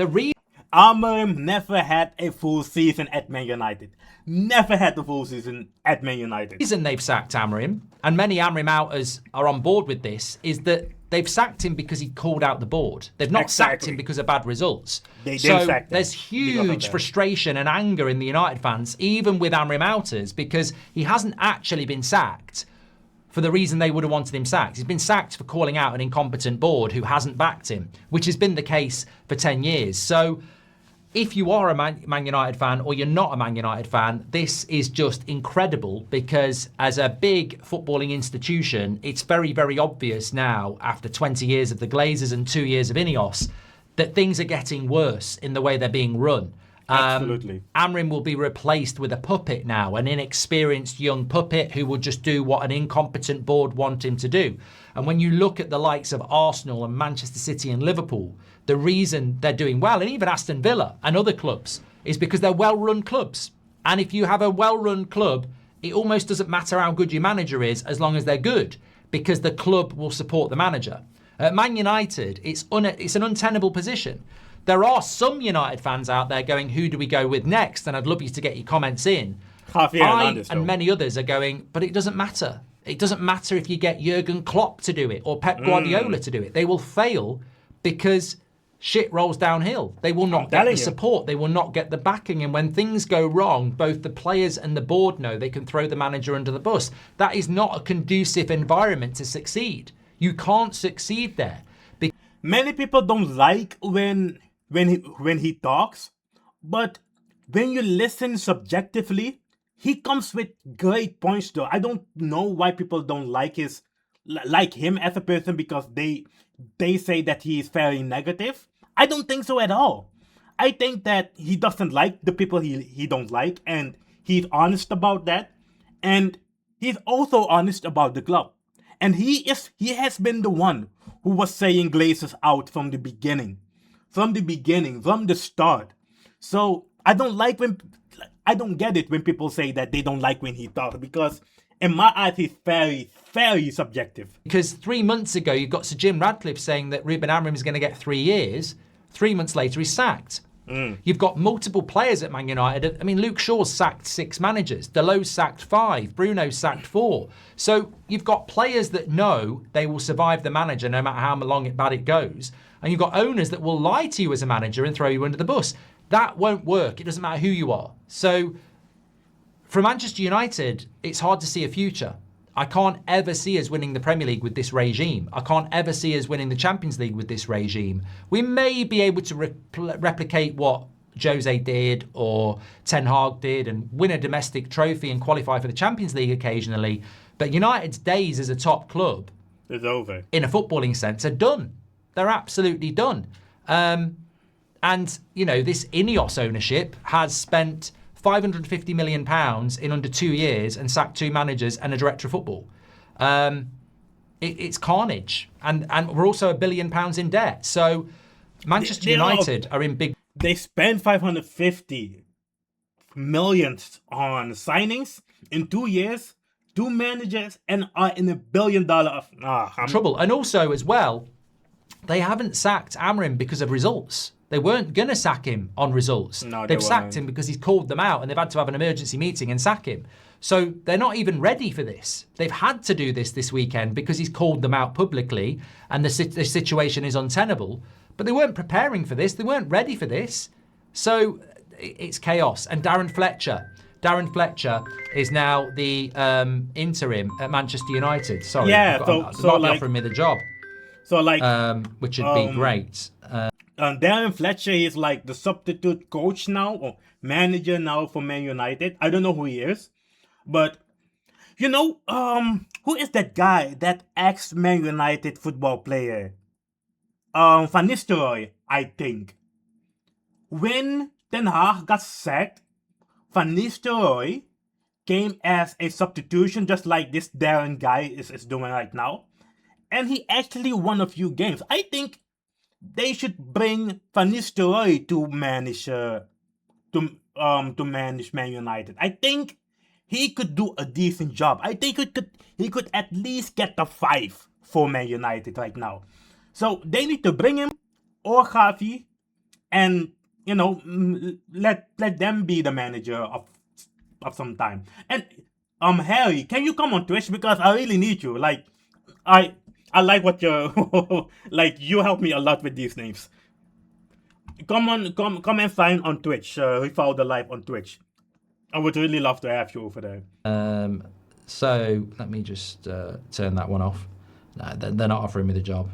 Amorim never had a full season at Man United. Never had a full season at Man United. The reason they've sacked Amorim, and many Amorim outers are on board with this, is that they've sacked him because he called out the board. They've not sacked him because of bad results. They didn't sack him. There's huge frustration and anger in the United fans, even with Amorim outers, because he hasn't actually been sacked for the reason they would have wanted him sacked. He's been sacked for calling out an incompetent board who hasn't backed him, which has been the case for 10 years. So if you are a Man United fan or you're not a Man United fan, this is just incredible, because as a big footballing institution, it's very, very obvious now, after 20 years of the Glazers and 2 years of Ineos, that things are getting worse in the way they're being run. Absolutely. Amorim will be replaced with a puppet now, an inexperienced young puppet who will just do what an incompetent board want him to do. And when you look at the likes of Arsenal and Manchester City and Liverpool, the reason they're doing well, and even Aston Villa and other clubs, is because they're well-run clubs. And if you have a well-run club, it almost doesn't matter how good your manager is as long as they're good, because the club will support the manager. At Man United, it's an untenable position. There are some United fans out there going, who do we go with next? And I'd love you to get your comments in. And many others are going, but it doesn't matter. It doesn't matter if you get Jurgen Klopp to do it or Pep Guardiola to do it. They will fail because shit rolls downhill. They will not get the support. They will not get the backing. And when things go wrong, both the players and the board know they can throw the manager under the bus. That is not a conducive environment to succeed. You can't succeed there. Many people don't like when he talks, but when you listen subjectively, he comes with great points though. I don't know why people don't like him as a person, because they say that he is very negative. I don't think so at all. I think that he doesn't like the people he don't like, and he's honest about that. And he's also honest about the club. And he has been the one who was saying Glazers out from the beginning. From the start. So I don't get it when people say that they don't like when he talks, because in my eyes he's very, very subjective. Because 3 months ago, you've got Sir Jim Radcliffe saying that Ruben Amorim is going to get 3 years. 3 months later, he's sacked. You've got multiple players at Man United. I mean, Luke Shaw's sacked 6 managers. Delo's sacked 5. Bruno's sacked 4. So you've got players that know they will survive the manager no matter how long bad it goes. And you've got owners that will lie to you as a manager and throw you under the bus. That won't work. It doesn't matter who you are. So for Manchester United, it's hard to see a future. I can't ever see us winning the Premier League with this regime. I can't ever see us winning the Champions League with this regime. We may be able to replicate what Jose did or Ten Hag did and win a domestic trophy and qualify for the Champions League occasionally. But United's days as a top club, it's over. In a footballing sense, are done. They're absolutely done. And, you know, this Ineos ownership has spent £550 million in under 2 years and sacked 2 managers and a director of football. It's carnage. And we're also £1 billion in debt. So Manchester United are in big... They spent 550 million on signings in 2 years, 2 managers, and are in $1 billion trouble. And also, as well, they haven't sacked Amorim because of results. They weren't going to sack him on results. No, they've sacked him because he's called them out and they've had to have an emergency meeting and sack him. So they're not even ready for this. They've had to do this weekend because he's called them out publicly and the situation is untenable. But they weren't preparing for this. They weren't ready for this. So it's chaos. And Darren Fletcher is now the interim at Manchester United. Sorry, yeah, so like, offering me the job. So like, which would be great. Darren Fletcher is like the substitute coach now or manager now for Man United. I don't know who he is, but you know, who is that guy? That ex-Man United football player, Van Nistelrooy, I think. When Ten Hag got sacked, Van Nistelrooy came as a substitution, just like this Darren guy is doing right now, and he actually won a few games. I think they should bring Van Nistelrooy to manage Man United. I think he could do a decent job. I think he could at least get the 5 for Man United right now. So they need to bring him or Xavi, and you know, let them be the manager of some time. And Harry, can you come on Twitch, because I really need you. Like I like what you're like. You help me a lot with these names. Come and sign on Twitch. We follow the live on Twitch. I would really love to have you over there. So let me just turn that one off. No, they're not offering me the job.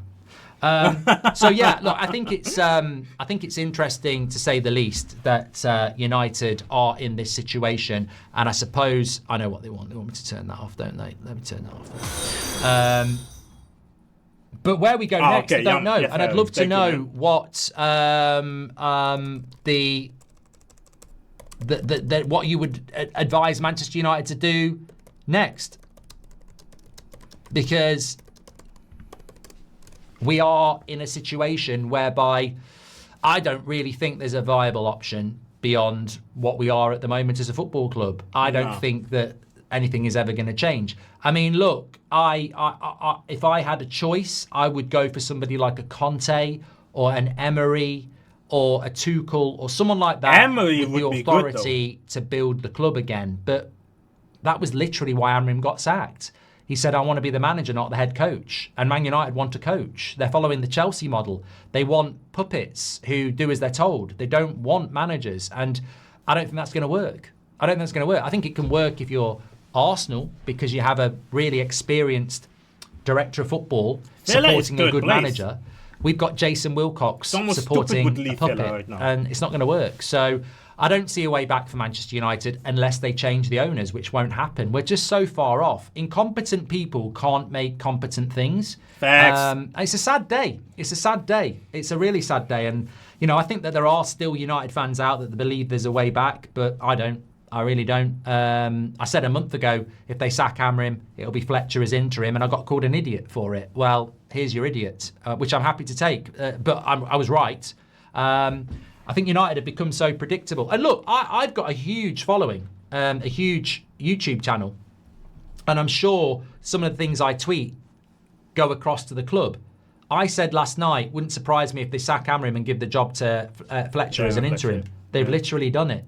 So yeah, look, I think it's interesting, to say the least, that United are in this situation, and I suppose I know what they want. They want me to turn that off, don't they? Let me turn that off. But where we go next, I don't know, and I'd love to know what what you would advise Manchester United to do next, because we are in a situation whereby I don't really think there's a viable option beyond what we are at the moment as a football club. I don't think that anything is ever going to change. I mean, look, I if I had a choice, I would go for somebody like a Conte or an Emery or a Tuchel or someone like that, Emery with the authority to build the club again. But that was literally why Amorim got sacked. He said, I want to be the manager, not the head coach. And Man United want a coach. They're following the Chelsea model. They want puppets who do as they're told. They don't want managers. And I don't think that's going to work. I think it can work if you're Arsenal, because you have a really experienced director of football supporting a good manager. We've got Jason Wilcox supporting a puppet, right now, and it's not going to work. So I don't see a way back for Manchester United unless they change the owners, which won't happen. We're just so far off. Incompetent people can't make competent things. Facts. It's a sad day. It's a really sad day. And, you know, I think that there are still United fans out that believe there's a way back, but I don't. I really don't. I said a month ago, if they sack Amorim, it'll be Fletcher as interim, and I got called an idiot for it. Well, here's your idiot, which I'm happy to take. But I was right. I think United have become so predictable. And look, I've got a huge following, a huge YouTube channel. And I'm sure some of the things I tweet go across to the club. I said last night, wouldn't surprise me if they sack Amorim and give the job to Fletcher as an interim. They've literally done it.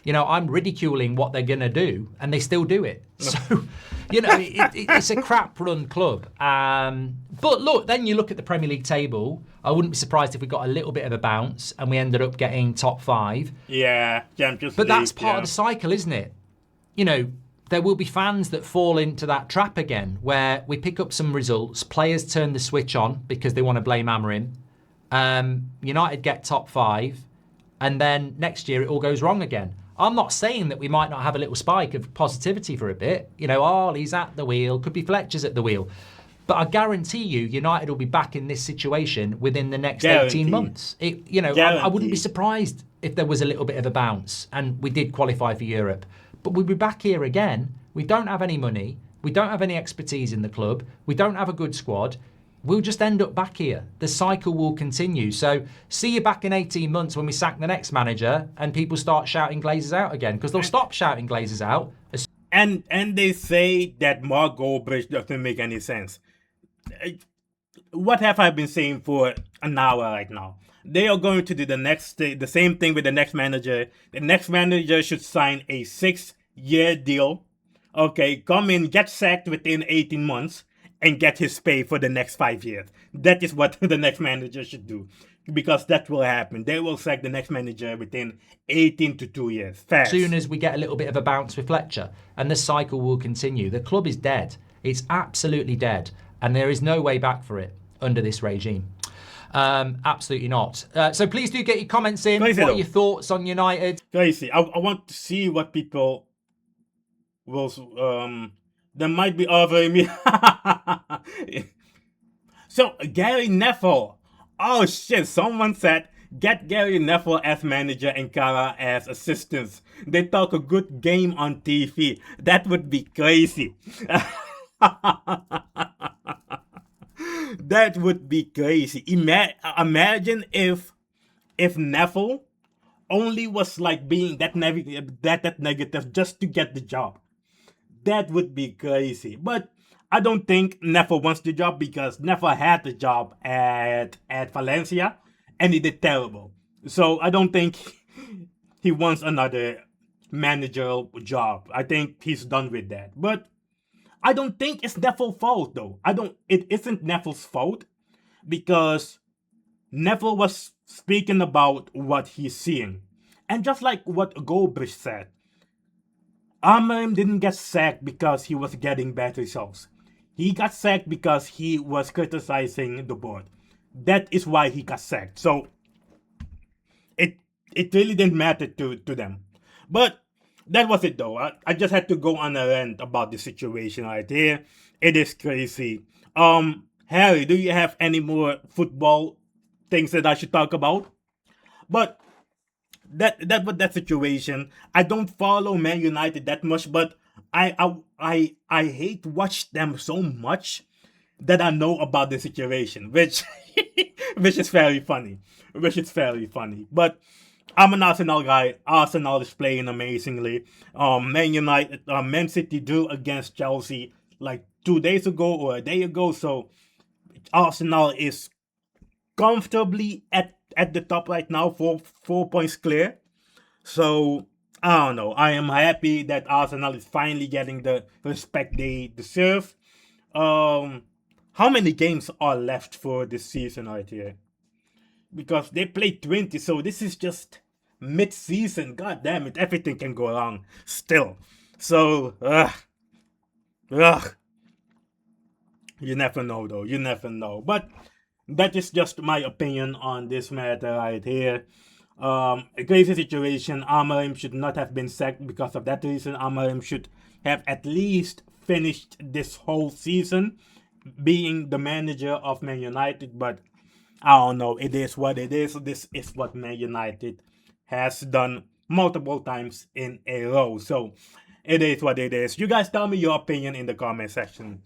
You know, I'm ridiculing what they're going to do, and they still do it. So, you know, it's a crap-run club. But look, then you look at the Premier League table. I wouldn't be surprised if we got a little bit of a bounce and we ended up getting top 5. Yeah, Champions But League, that's part of the cycle, isn't it? You know, there will be fans that fall into that trap again, where we pick up some results, players turn the switch on because they want to blame Amorim. United get top 5, and then next year it all goes wrong again. I'm not saying that we might not have a little spike of positivity for a bit. You know, Arley's at the wheel, could be Fletcher's at the wheel. But I guarantee you, United will be back in this situation within the next 18 months. I wouldn't be surprised if there was a little bit of a bounce and we did qualify for Europe. But we'll be back here again. We don't have any money. We don't have any expertise in the club. We don't have a good squad. We'll just end up back here. The cycle will continue. So see you back in 18 months when we sack the next manager and people start shouting Glazers out again, because they'll stop shouting Glazers out. And they say that Mark Goldbridge doesn't make any sense. What have I been saying for an hour right now? They are going to do the same thing with the next manager. The next manager should sign a 6-year deal. Okay, come in, get sacked within 18 months, and get his pay for the next 5 years. That is what the next manager should do. Because that will happen. They will sack the next manager within 18 to 2 years. Fast. As soon as we get a little bit of a bounce with Fletcher, and the cycle will continue. The club is dead. It's absolutely dead. And there is no way back for it under this regime. Absolutely not. So please do get your comments in. Crazy what though. are your thoughts on United? Crazy. I want to see what people will... There might be offering me... So, Gary Neville. Oh shit, someone said, get Gary Neville as manager and Kara as assistants. They talk a good game on TV. That would be crazy. That would be crazy. Imagine if Neville only was like being that negative just to get the job. That would be crazy. But I don't think Neville wants the job, because Neville had the job at Valencia and he did terrible. So I don't think he wants another managerial job. I think he's done with that. But I don't think it's Neville's fault though. It isn't Neville's fault, because Neville was speaking about what he's seeing. And just like what Goldbridge said, Amorim didn't get sacked because he was getting bad results. He got sacked because he was criticizing the board. That is why he got sacked. So it really didn't matter to them. But that was it though. I just had to go on a rant about the situation right here. It is crazy. Harry, do you have any more football things that I should talk about? But that situation. I don't follow Man United that much, but I hate watch them so much that I know about the situation, which is very funny. But I'm an Arsenal guy. Arsenal is playing amazingly. Man City drew against Chelsea like 2 days ago or a day ago. So Arsenal is comfortably at the top right now, 4 points clear. So I don't know. I am happy that Arsenal is finally getting the respect they deserve. How many games are left for this season right here? Because they played 20, so this is just mid-season. God damn it, everything can go wrong still. So, you never know though. You never know. But that is just my opinion on this matter right here. A crazy situation. Amorim should not have been sacked because of that reason. Amorim should have at least finished this whole season being the manager of Man United, but I don't know. It is what it is. This is what Man United has done multiple times in a row. So it is what it is. You guys tell me your opinion in the comment section